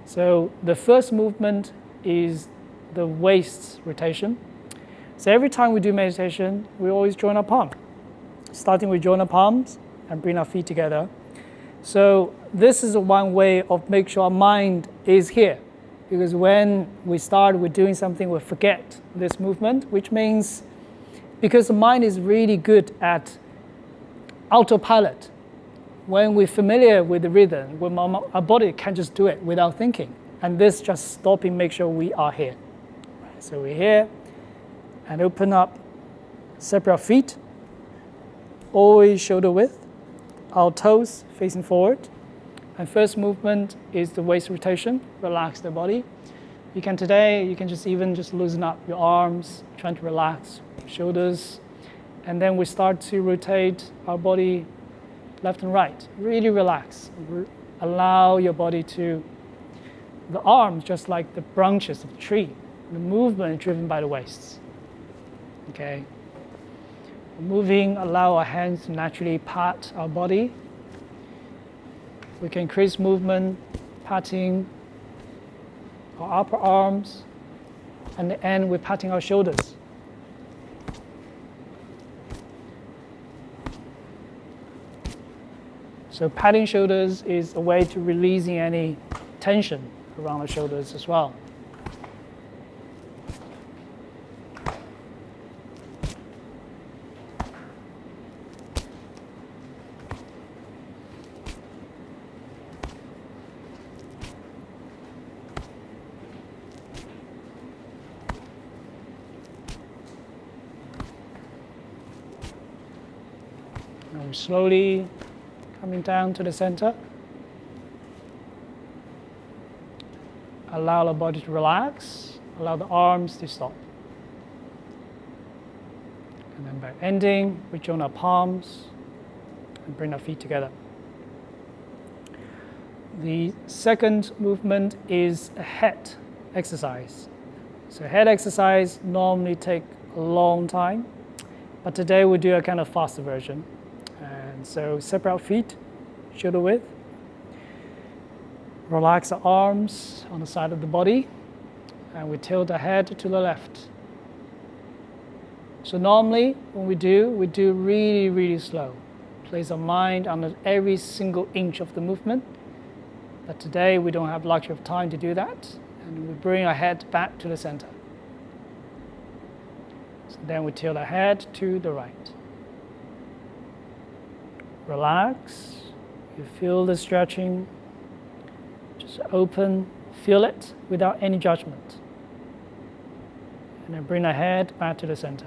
So the first movement is the waist rotation. So every time we do meditation, we always join our palm. Starting with join our palms and bring our feet together. So this is one way of making sure our mind is here. Because when we start with doing something, we forget this movement, which means because the mind is really good at autopilot. When we're familiar with the rhythm, when our body can just do it without thinking. And this just stopping, make sure we are here. So we're here. And open up, separate our feet, always shoulder width, our toes facing forward. And first movement is the waist rotation, relax the body. You can just loosen up your arms, trying to relax shoulders. And then we start to rotate our body left and right. Really relax. Allow your body the arms just like the branches of the tree. The movement is driven by the waist. Okay. Moving, allow our hands to naturally pat our body. We can increase movement, patting our upper arms, and the end we're patting our shoulders. So patting shoulders is a way to releasing any tension around the shoulders as well. And we're slowly coming down to the center. Allow the body to relax. Allow the arms to stop. And then by ending, we join our palms and bring our feet together. The second movement is a head exercise. So head exercise normally take a long time, but today we do a kind of faster version. And so separate our feet, shoulder width. Relax the arms on the side of the body, and we tilt the head to the left. So normally when we do really, really slow. Place our mind on every single inch of the movement. But today we don't have luxury of time to do that, and we bring our head back to the center. So then we tilt our head to the right. Relax. You feel the stretching. Just open, feel it without any judgment. And then bring our head back to the center.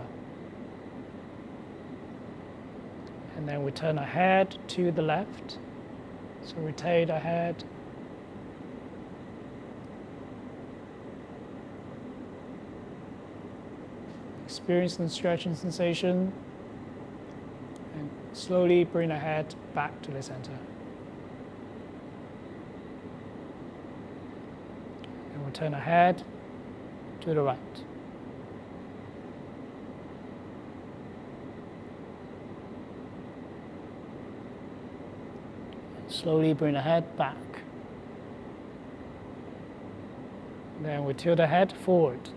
And then we turn our head to the left. So rotate our head. Experience the stretching sensation. And slowly bring our head back to the center. And we'll turn our head to the right. Slowly bring the head back. Then we tilt the head forward.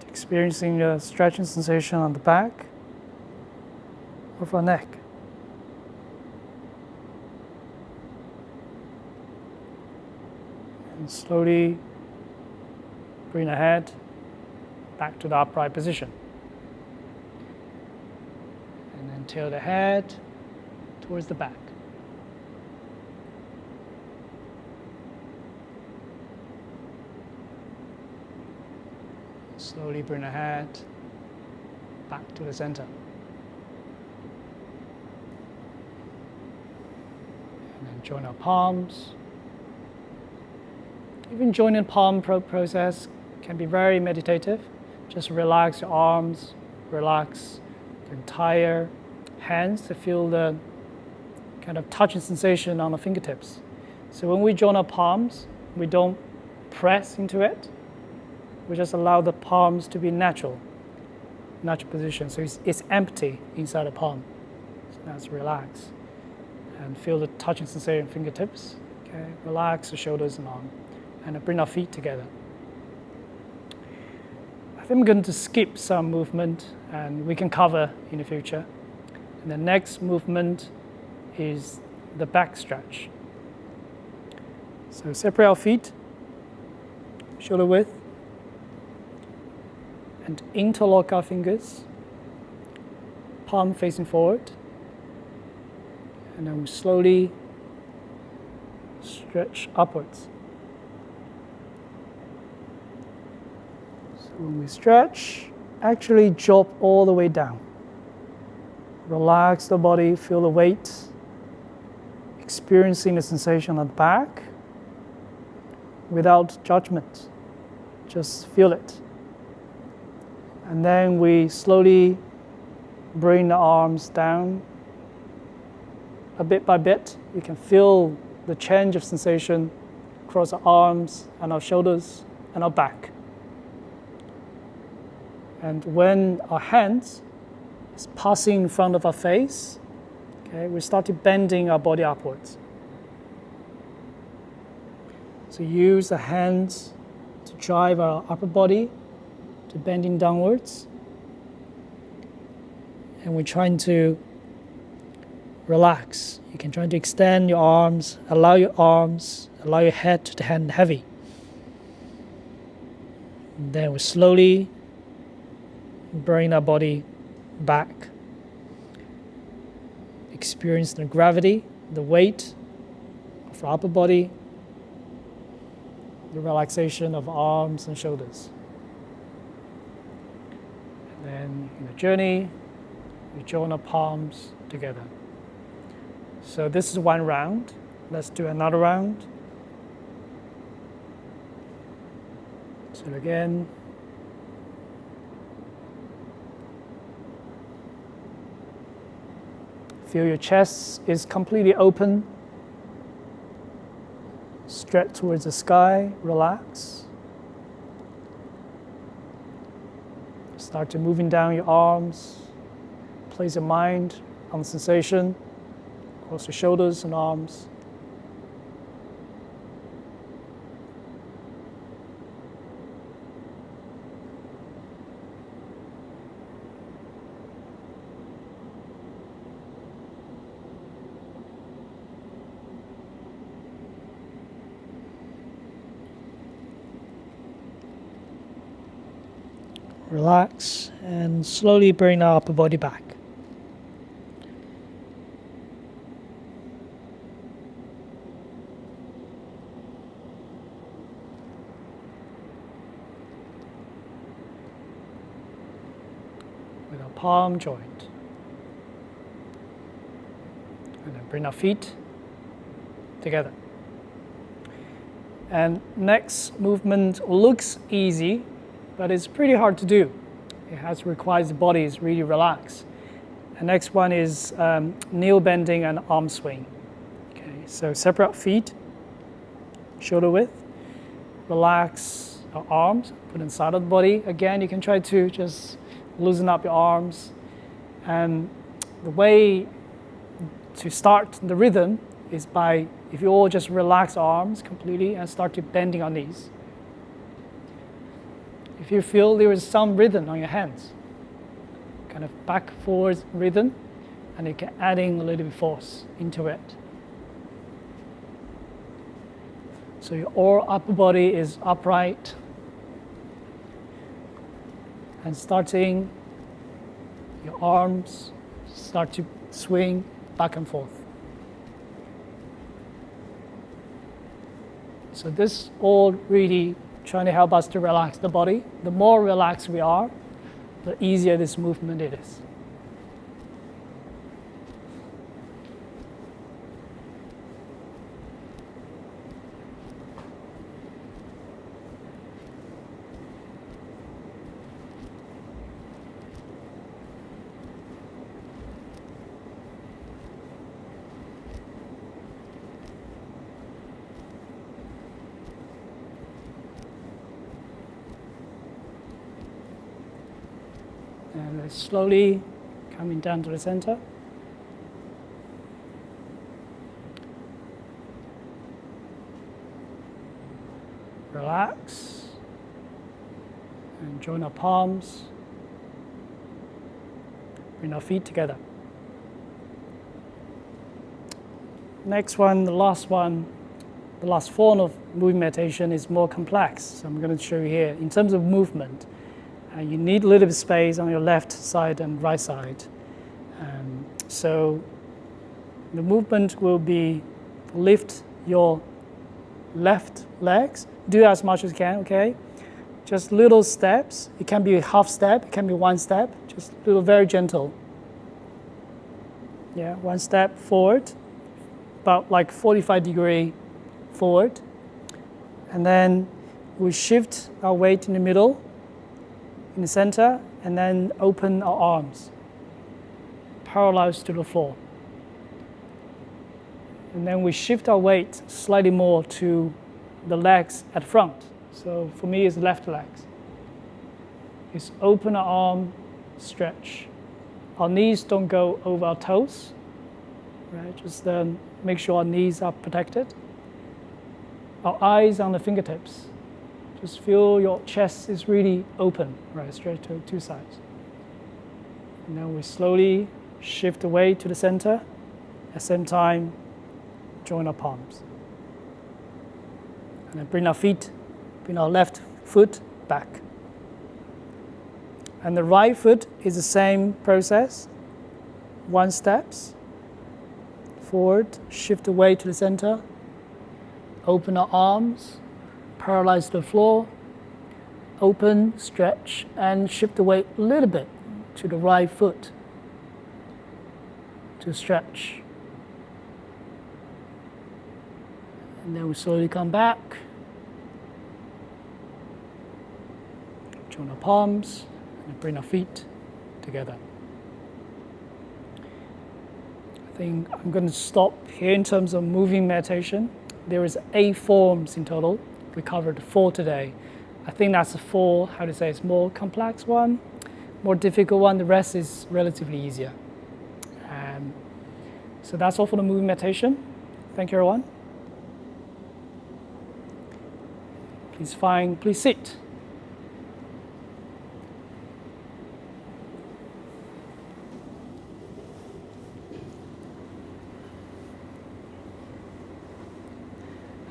Experiencing the stretching sensation on the back of our neck. And slowly bring the head back to the upright position. And then tilt the head towards the back. Slowly bring the head back to the center. And then join our palms. Even joining palm process can be very meditative. Just relax your arms, relax the entire hands to feel the kind of touching sensation on the fingertips. So when we join our palms, we don't press into it. We just allow the palms to be natural position. So it's empty inside the palm. So now it's relax. And feel the touching sensation fingertips. Okay, relax the shoulders and arm. And bring our feet together. I think I'm going to skip some movement and we can cover in the future. And the next movement is the back stretch. So separate our feet, shoulder width, and interlock our fingers, palm facing forward. And then we slowly stretch upwards. So when we stretch, actually drop all the way down. Relax the body, feel the weight, experiencing the sensation on the back without judgment. Just feel it. And then we slowly bring the arms down a bit by bit. You can feel the change of sensation across our arms and our shoulders and our back. And when our hands is passing in front of our face, okay, we start bending our body upwards. So use the hands to drive our upper body to bending downwards. And we're trying to relax. You can try to extend your arms, allow your head to hang heavy. And then we slowly bring our body back. Experience the gravity, the weight of our upper body, the relaxation of arms and shoulders. And then in the journey, we join our palms together. So this is one round. Let's do another round. So again, feel your chest is completely open. Stretch towards the sky, relax. Start to moving down your arms. Place your mind on the sensation across the shoulders and arms. Relax and slowly bring our upper body back. With our palm joint. And then bring our feet together. And next movement looks easy, but it's pretty hard to do. It requires the body is really relaxed. The next one is knee bending and arm swing. Okay, so separate feet, shoulder width, relax our arms, put inside of the body. Again, you can try to just loosen up your arms. And the way to start the rhythm is by, if you all just relax arms completely and start to bending our knees. If you feel there is some rhythm on your hands, kind of back forward rhythm, and you can adding a little bit force into it. So your whole upper body is upright, and starting your arms start to swing back and forth. So this all really trying to help us to relax the body. The more relaxed we are, the easier this movement it is. And then slowly coming down to the center. Relax. And join our palms. Bring our feet together. Next one, the last form of moving meditation is more complex. So I'm going to show you here. In terms of movement, you need a little bit of space on your left side and right side. So the movement will be lift your left legs. Do as much as you can, okay? Just little steps. It can be a half step, it can be one step. Just little, very gentle. Yeah, one step forward, about like 45-degree forward. And then we shift our weight in the middle, in the center, and then open our arms, parallel to the floor. And then we shift our weight slightly more to the legs at front. So for me, it's left legs. Just open our arm, stretch. Our knees don't go over our toes, right? Just make sure our knees are protected. Our eyes on the fingertips. Just feel your chest is really open, right, straight to two sides. And then we slowly shift away to the center. At the same time, join our palms. And then bring our left foot back. And the right foot is the same process. One steps forward, shift away to the center, open our arms, parallel to the floor, open, stretch, and shift the weight a little bit to the right foot to stretch. And then we slowly come back, join our palms, and bring our feet together. I think I'm going to stop here in terms of moving meditation. There is 8 forms in total. We covered 4 today. I think that's the 4, it's more complex one, more difficult one. The rest is relatively easier. So that's all for the moving meditation. Thank you, everyone. Please sit.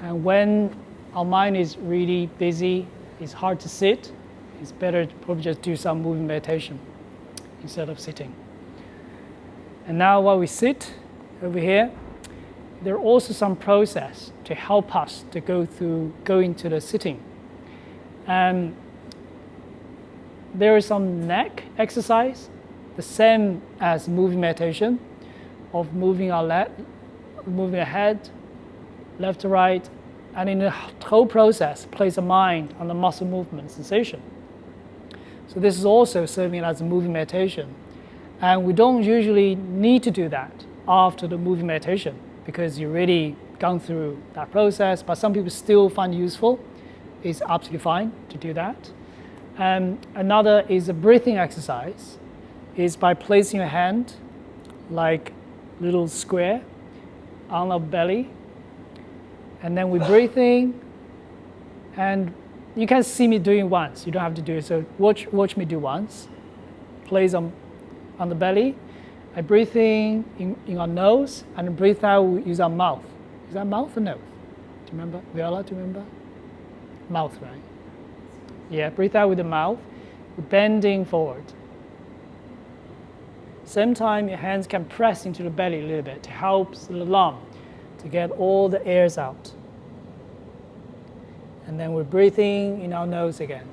And when our mind is really busy, it's hard to sit, it's better to probably just do some moving meditation instead of sitting. And now while we sit over here, there are also some process to help us to go into the sitting. And there is some neck exercise, the same as moving meditation, of moving our head, left to right, and in the whole process, place a mind on the muscle movement sensation. So this is also serving as a moving meditation. And we don't usually need to do that after the moving meditation because you've already gone through that process, but some people still find it useful. It's absolutely fine to do that. Another is a breathing exercise, is by placing your hand like little square on our belly, and then we're breathing, and you can see me doing once. You don't have to do it. So watch me do once. Place on the belly. I breathe in our nose and breathe out use our mouth. Is that mouth or nose? Do you remember? Viola, do you remember? Mouth, right? Yeah, breathe out with the mouth. We're bending forward. Same time, your hands can press into the belly a little bit to help the lung to get all the airs out. And then we're breathing in our nose again.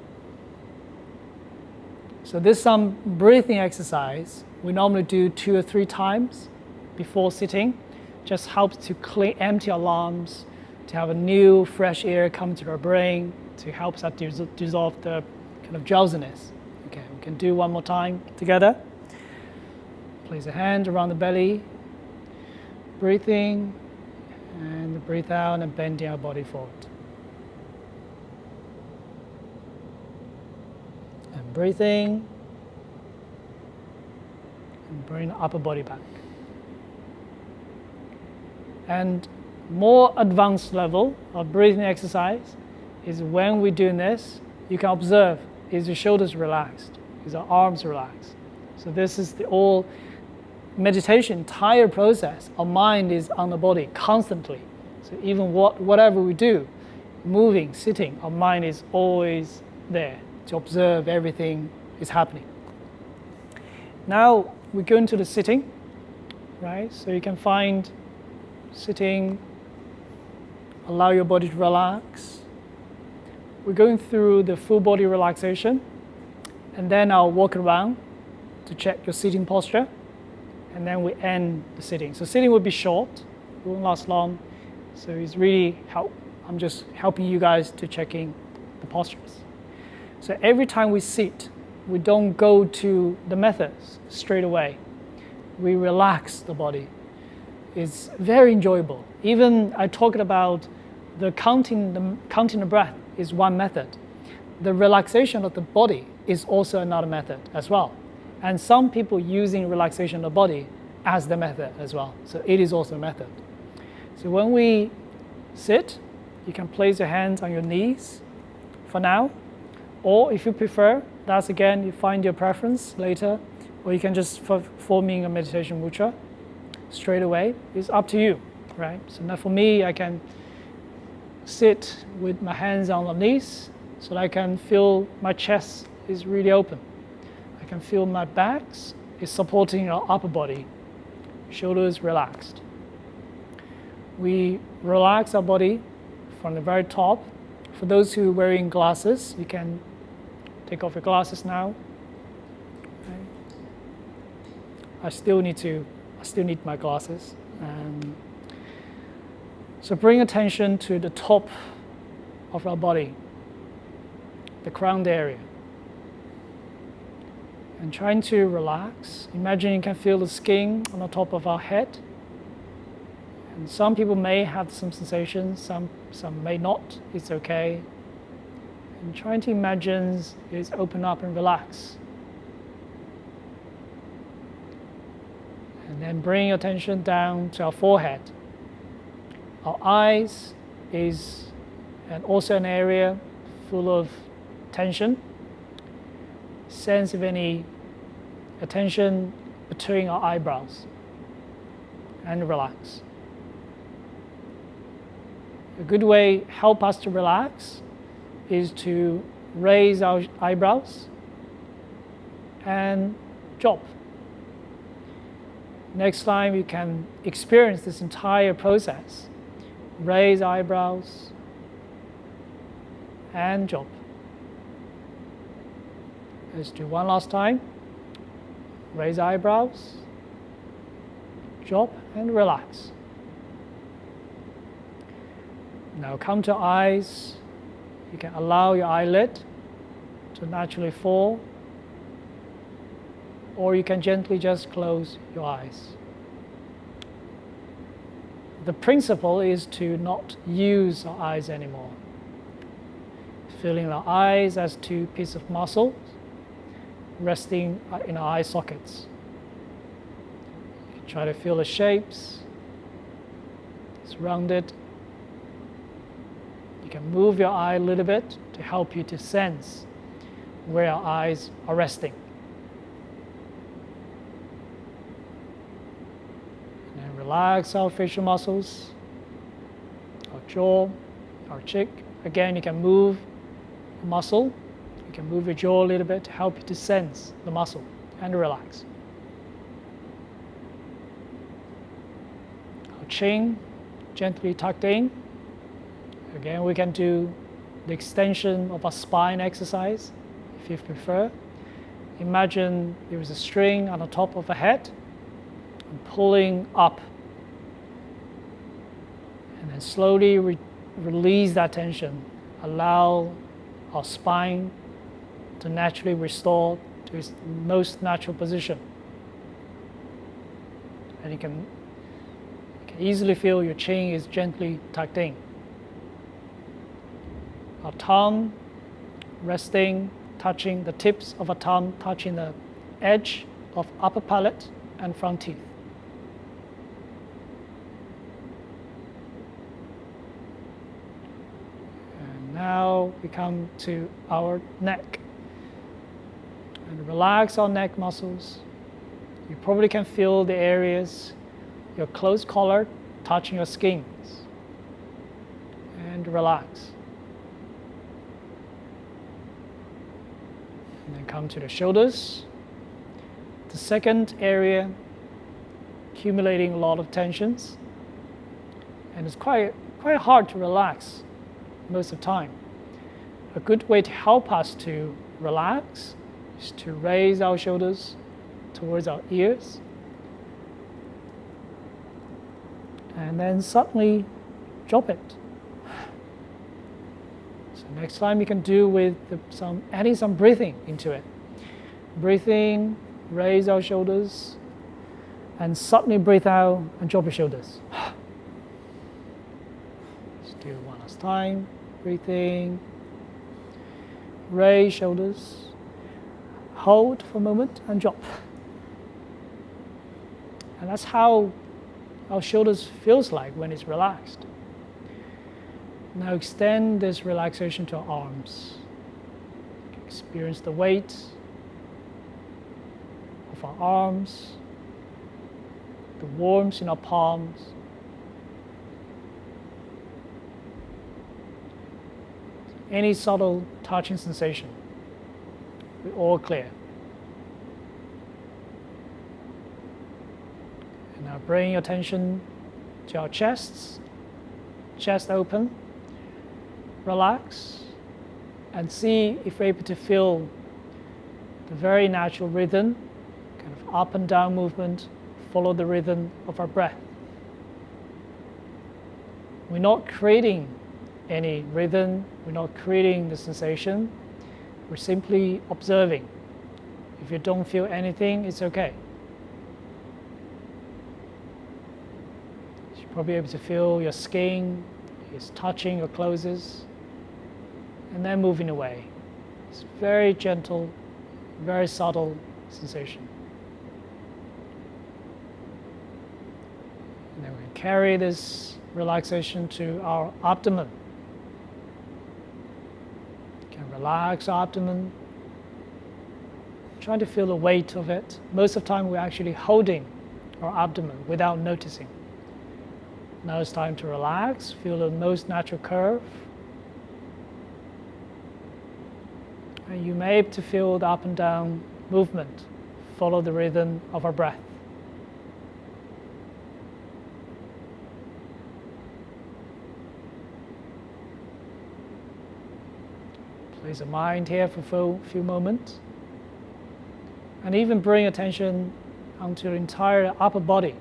So this is some breathing exercise we normally do 2 or 3 times before sitting. Just helps to empty our lungs, to have a new fresh air come to our brain, to help us dissolve the kind of drowsiness. Okay, we can do one more time together. Place a hand around the belly, breathing, and breathe out and bending our body forward. And breathing, and bring the upper body back. And more advanced level of breathing exercise is when we're doing this, you can observe, is your shoulders relaxed, is our arms relaxed. So this is the all meditation, entire process. Our mind is on the body constantly. So even whatever we do, moving, sitting, our mind is always there to observe everything is happening. Now we go into the sitting, right? So you can find sitting, allow your body to relax. We're going through the full body relaxation, and then I'll walk around to check your sitting posture, and then we end the sitting. So sitting will be short, it won't last long, so it's really I'm just helping you guys to checking the postures. So every time we sit, we don't go to the methods straight away. We relax the body. It's very enjoyable. Even I talked about the counting the breath is one method. The relaxation of the body is also another method as well. And some people using relaxation of the body as the method as well. So it is also a method. So when we sit, you can place your hands on your knees for now. Or if you prefer, that's again, you find your preference later. Or you can just forming a meditation mudra straight away. It's up to you, right? So now for me, I can sit with my hands on the knees so that I can feel my chest is really open. I can feel my back is supporting our upper body, shoulders relaxed. We relax our body from the very top. For those who are wearing glasses, you can take off your glasses now. Okay. I still need my glasses. So bring attention to the top of our body, the crown area. And trying to relax. Imagine you can feel the skin on the top of our head. And some people may have some sensations, some may not. It's okay. And trying to imagine is open up and relax. And And then bring your attention down to our forehead. Our eyes is also an area full of tension. Sense if any attention between our eyebrows and relax. A good way to help us to relax is to raise our eyebrows and drop. Next time you can experience this entire process. Raise eyebrows and drop. Let's do one last time. Raise eyebrows, drop and relax. Now come to eyes. You can allow your eyelid to naturally fall, or you can gently just close your eyes. The principle is to not use our eyes anymore. Feeling our eyes as two pieces of muscle resting in our eye sockets. You can try to feel the shapes. It's rounded. You can move your eye a little bit to help you to sense where our eyes are resting. And then relax our facial muscles, our jaw, our cheek. Again, you can move the muscle. You can move your jaw a little bit to help you to sense the muscle and relax. Our chin gently tucked in. Again, we can do the extension of our spine exercise if you prefer. Imagine there is a string on the top of a head and pulling up. And then slowly release that tension. Allow our spine to naturally restore to its most natural position. And you can easily feel your chin is gently tucked in. Our tongue resting, touching the tips of our tongue, touching the edge of upper palate and front teeth. And now we come to our neck. And relax our neck muscles. You probably can feel the areas, your close collar touching your skin. And relax. And then come to the shoulders. The second area, accumulating a lot of tensions. And it's quite hard to relax most of the time. A good way to help us to relax is to raise our shoulders towards our ears. And then suddenly drop it. So next time you can do with adding some breathing into it. Breathe in, raise our shoulders, and suddenly breathe out and drop your shoulders. Let's do it one last time. Breathe in, raise shoulders, hold for a moment and drop. And that's how our shoulders feels like when it's relaxed. Now extend this relaxation to our arms. Experience the weight of our arms, the warmth in our palms. Any subtle touching sensation, we're all clear. And now bring your attention to our chests, chest open, relax, and see if we're able to feel the very natural rhythm, kind of up and down movement, follow the rhythm of our breath. We're not creating any rhythm, we're not creating the sensation, we're simply observing. If you don't feel anything, it's okay. You're probably able to feel your skin is touching your clothes and then moving away. It's very gentle, very subtle sensation. carry this relaxation to our abdomen. You can relax our abdomen. Try to feel the weight of it. Most of the time we're actually holding our abdomen without noticing. Now it's time to relax. Feel the most natural curve. And you may be able to feel the up and down movement. Follow the rhythm of our breath. Place the mind here for a few moments. And even bring attention onto the entire upper body.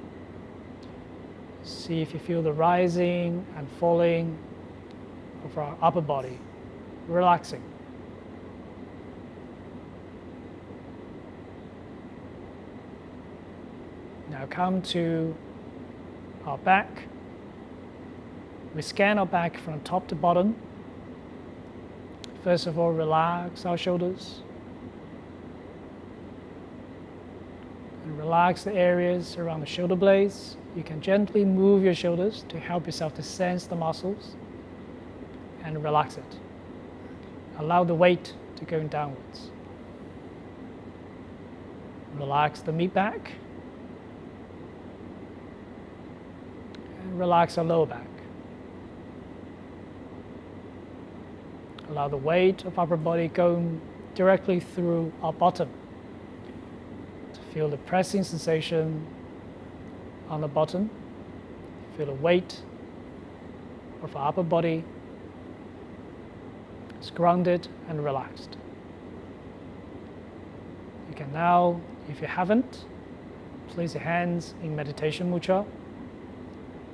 See if you feel the rising and falling of our upper body, relaxing. Now come to our back. We scan our back from top to bottom. First of all, relax our shoulders. And relax the areas around the shoulder blades. You can gently move your shoulders to help yourself to sense the muscles and relax it. Allow the weight to go downwards. Relax the mid-back. And relax our lower back. Allow the weight of upper body going directly through our bottom. To feel the pressing sensation on the bottom. Feel the weight of our upper body. It's grounded and relaxed. You can now, if you haven't, place your hands in meditation mudra.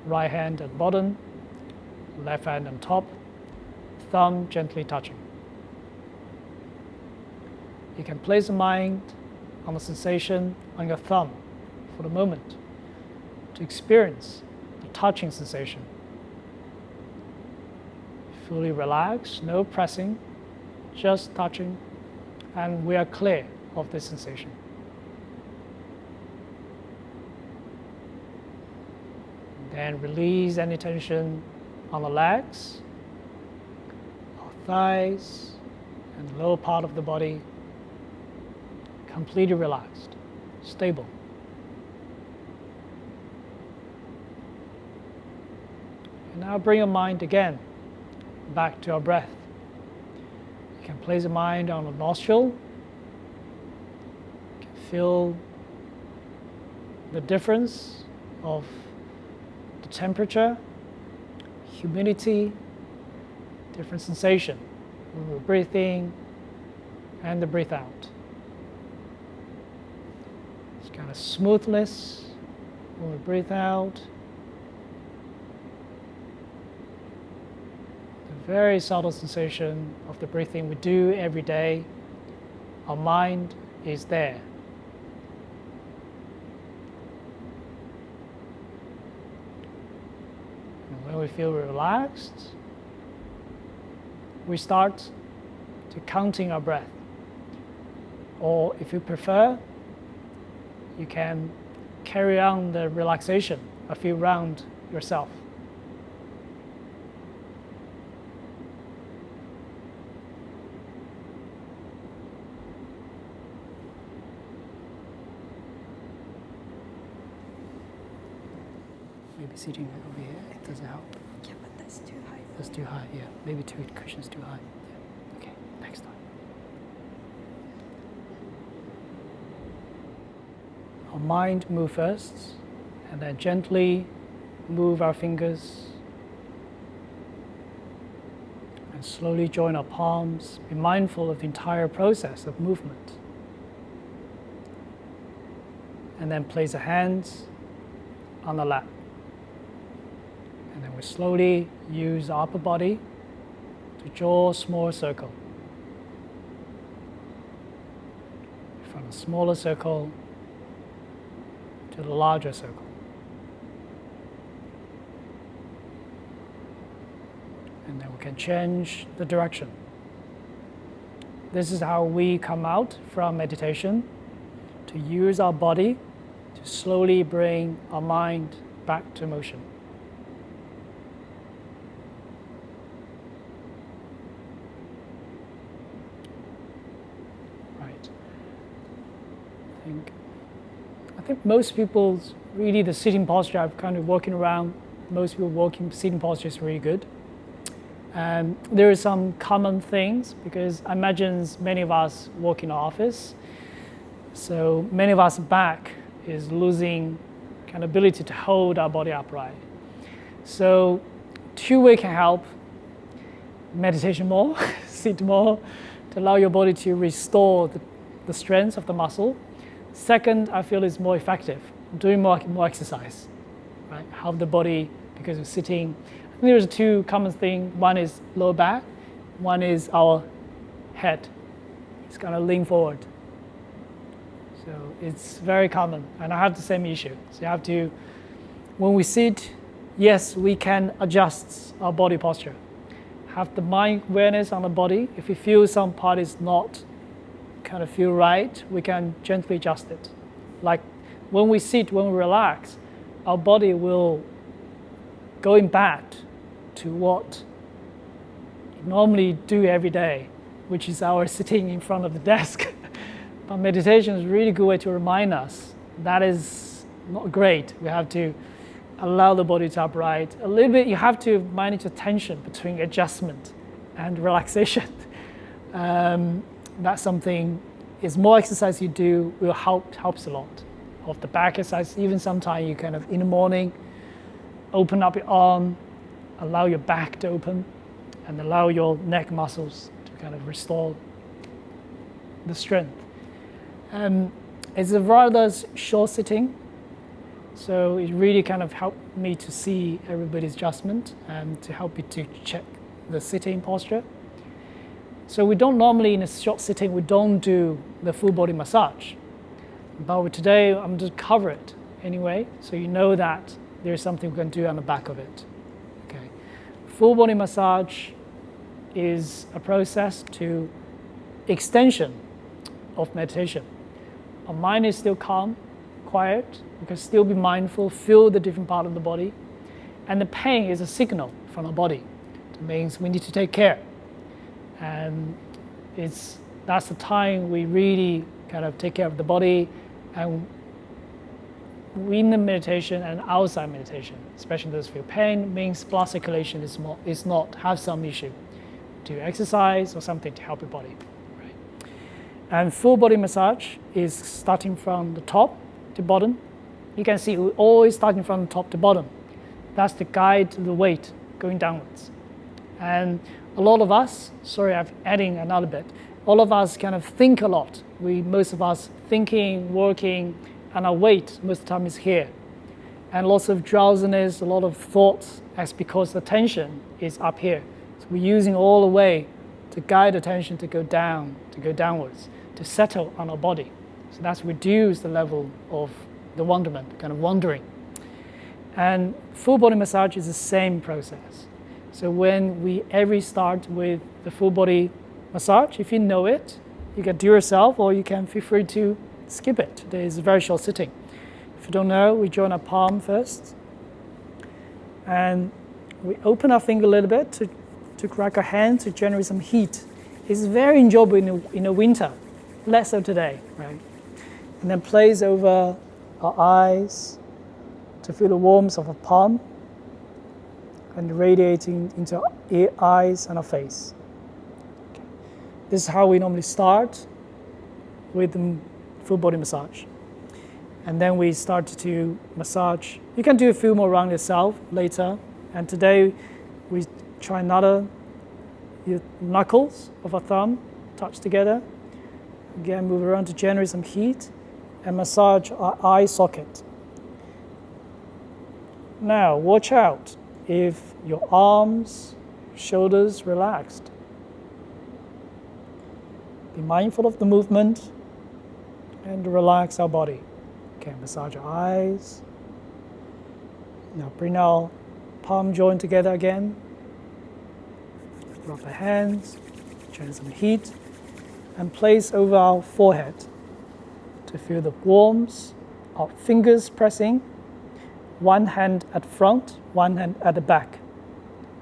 Right hand at bottom, left hand on top, thumb gently touching. You can place the mind on the sensation on your thumb for the moment to experience the touching sensation. Fully relaxed, no pressing, just touching, and we are clear of this sensation. Then release any tension on the legs, our thighs, and the lower part of the body. Completely relaxed, stable. And now bring your mind again back to our breath. You can place the mind on the nostril. You can feel the difference of the temperature, humidity, different sensation when we breathe in and the breathe out. It's kind of smoothness when we breathe out. The very subtle sensation of the breathing we do every day. Our mind is there. And when we feel relaxed, we start to counting our breath. Or if you prefer, you can carry on the relaxation a few rounds yourself. Maybe sitting over here, it doesn't help. Yeah, but that's too high. That's too high, yeah. Maybe 2 cushions too high. Yeah. Okay, next time. Our mind move first, and then gently move our fingers, and slowly join our palms. Be mindful of the entire process of movement. And then place the hands on the lap. And then we slowly use the upper body to draw a small circle. From a smaller circle to the larger circle. And then we can change the direction. This is how we come out from meditation, to use our body to slowly bring our mind back to motion. I think most people, really the sitting posture, I've kind of walking around, most people sitting posture is really good. There are some common things because I imagine many of us work in the office. So many of us back is losing kind of ability to hold our body upright. So two-way can help. Meditation more, sit more, to allow your body to restore the strength of the muscle. Second, I feel is more effective, doing more exercise, right? Help the body because of sitting. I think there's two common things. One is lower back, one is our head. It's gonna lean forward. So it's very common, and I have the same issue. So you have to, when we sit, yes, we can adjust our body posture. Have the mind awareness on the body. If we feel some part is not kind of feel right, we can gently adjust it. Like when we sit, when we relax, our body will going back to what we normally do every day, which is our sitting in front of the desk. But meditation is a really good way to remind us that is not great. We have to allow the body to upright. A little bit, you have to manage the tension between adjustment and relaxation. That's something, is more exercise you do will helps a lot. Of the back exercise, even sometimes you kind of in the morning, open up your arm, allow your back to open, and allow your neck muscles to kind of restore the strength. It's a rather short sitting, so it really kind of helped me to see everybody's adjustment and to help you to check the sitting posture. So we don't normally, in a short sitting, we don't do the full body massage. But today, I'm just cover it anyway, so you know that there's something we can do on the back of it. Okay. Full body massage is a process to extension of meditation. Our mind is still calm, quiet. We can still be mindful, feel the different part of the body. And the pain is a signal from the body. It means we need to take care. And that's the time we really kind of take care of the body. And in the meditation and outside meditation, especially those feel pain, means blood circulation is not have some issue. Do exercise or something to help your body. Right? And full body massage is starting from the top to bottom. You can see we're always starting from the top to bottom. That's to guide the weight going downwards. And a lot of us, sorry, I'm adding another bit. All of us kind of think a lot. Most of us thinking, working, and our weight most of the time is here. And lots of drowsiness, a lot of thoughts, that's because the tension is up here. So we're using all the way to guide the tension to go down, to go downwards, to settle on our body. So that's reduce the level of the wonderment, kind of wandering. And full body massage is the same process. So when we start with the full body massage, if you know it, you can do yourself or you can feel free to skip it. There is a very short sitting. If you don't know, we join our palm first. And we open our finger a little bit to crack our hand to generate some heat. It's very enjoyable in the winter, less so today, right? And then place over our eyes to feel the warmth of our palm and radiating into our eyes and our face. Okay. This is how we normally start with the full body massage. And then we start to massage. You can do a few more rounds yourself later. And today we try your knuckles of our thumb touch together. Again, move around to generate some heat and massage our eye socket. Now, watch out if your arms, shoulders relaxed. Be mindful of the movement and relax our body. Okay, massage our eyes. Now bring our palm joint together again. Rub our hands, generate some heat, and place over our forehead to feel the warmth. Our fingers pressing, one hand at front, one hand at the back.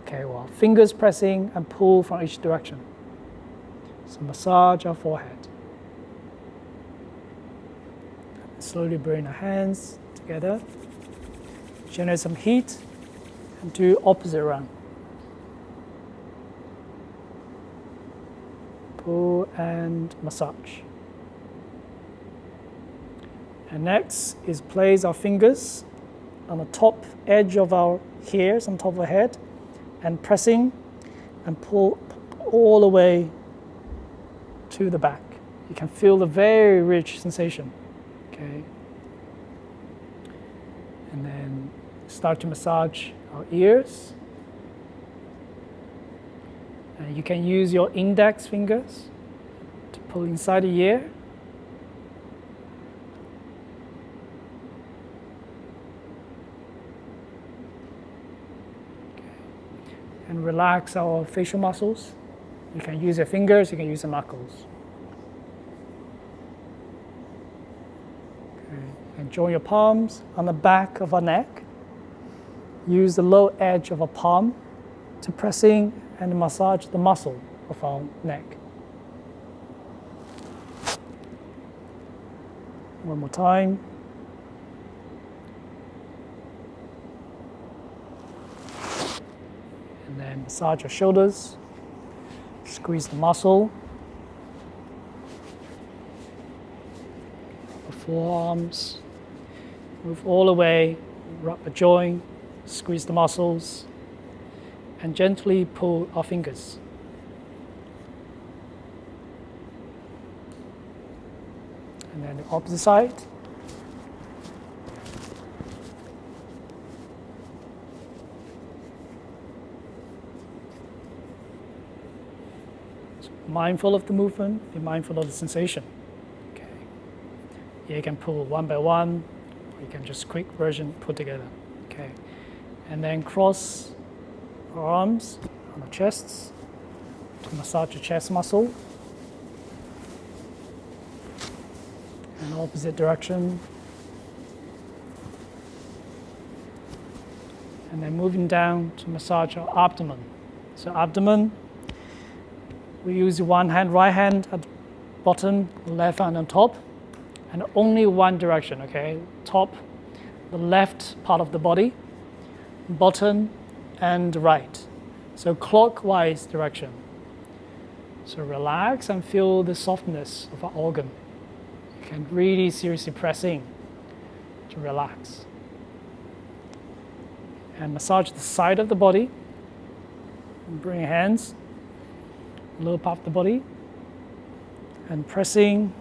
Okay, well, fingers pressing and pull from each direction. So massage our forehead. slowly bring the hands together, generate some heat, and do opposite round. Pull and massage. And next is place our fingers on the top edge of our hairs on top of our head and pressing and pull all the way to the back. You can feel the very rich sensation. Okay. And then start to massage our ears. And you can use your index fingers to pull inside the ear. And relax our facial muscles. You can use your fingers, you can use the knuckles. Okay. And join your palms on the back of our neck. Use the low edge of our palm to pressing and massage the muscle of our neck. One more time. And then massage your shoulders, squeeze the muscle, the forearms, move all the way, rub the joint, squeeze the muscles, and gently pull our fingers. And then the opposite side. Mindful of the movement, be mindful of the sensation. Okay. You can pull one by one, or you can just quick version put together. Okay. And then cross our arms on our chests to massage the chest muscle. And opposite direction. And then moving down to massage our abdomen. So abdomen, we use one hand, right hand at the bottom, left hand on top, and only one direction, okay? Top, the left part of the body, bottom, and right. So clockwise direction. So relax and feel the softness of our organ. You can really seriously press in to relax. And massage the side of the body. Bring your hands lower part of the body, and pressing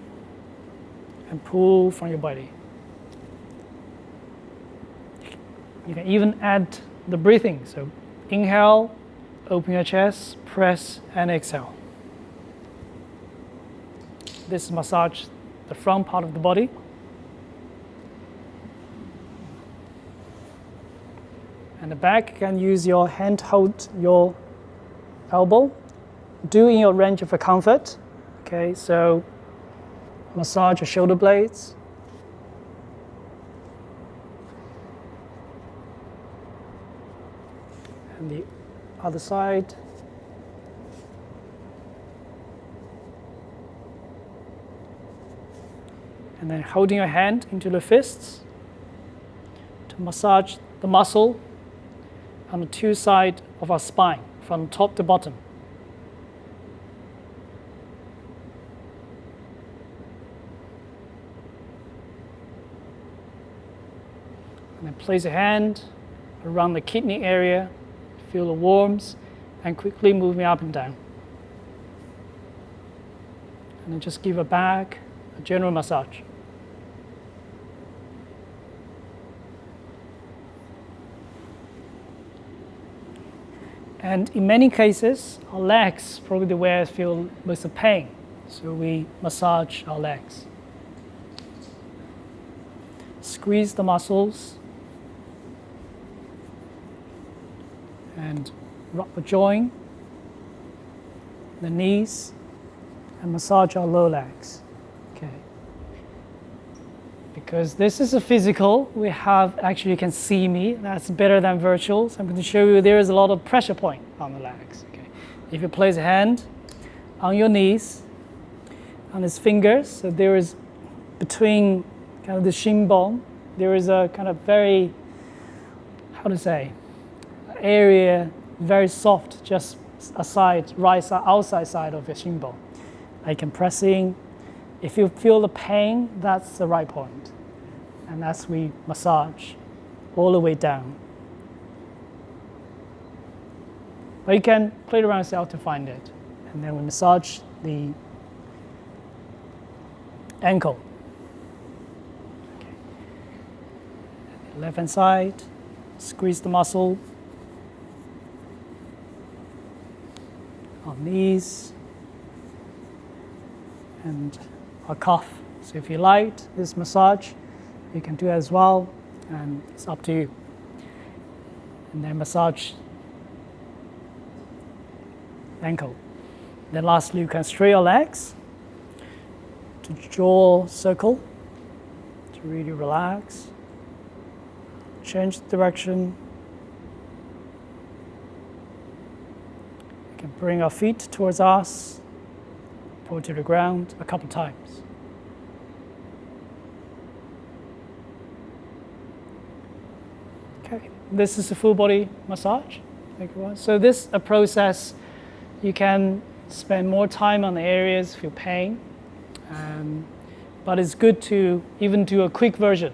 and pull from your body. You can even add the breathing. So inhale, open your chest, press and exhale. This massage the front part of the body. And the back, you can use your hand hold your elbow. Do in your range of comfort. Okay, so massage your shoulder blades. And the other side. And then holding your hand into the fists to massage the muscle on the two sides of our spine, from top to bottom. And then place a hand around the kidney area, feel the warmth, and quickly moving up and down. And then just give a back, a general massage. And in many cases, our legs probably the where feel most of pain. So we massage our legs. Squeeze the muscles. And rub the joint, the knees, and massage our lower legs. Okay. Because this is a physical, we have, actually you can see me, that's better than virtual. So I'm going to show you there is a lot of pressure point on the legs. Okay. If you place a hand on your knees, on his fingers, so there is between kind of the shin bone. There is a kind of very, how to say, area, very soft, just outside side of your shin bone. I can press in. If you feel the pain, that's the right point. And as we massage all the way down. But you can play around yourself to find it. And then we massage the ankle. Okay. Left hand side, squeeze the muscle. Our knees and our calf. So if you like this massage, you can do it as well, and it's up to you. And then massage ankle. Then lastly, you can straighten your legs to jaw circle to really relax. Change the direction. You can bring our feet towards us, pull to the ground a couple times. Okay, this is a full body massage. So this is a process. You can spend more time on the areas, feel pain, but it's good to even do a quick version,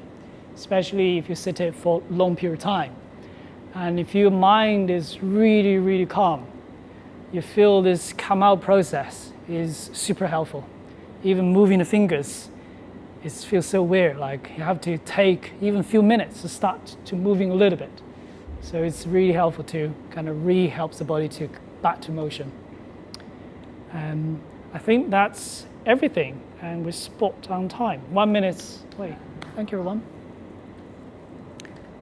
especially if you sit it for a long period of time. And if your mind is really, really calm, you feel this come out process is super helpful. Even moving the fingers, it feels so weird, like you have to take even a few minutes to start to moving a little bit. So it's really helpful to kind of helps the body to back to motion. And I think that's everything, and we're spot on time. 1 minute late. Thank you, everyone.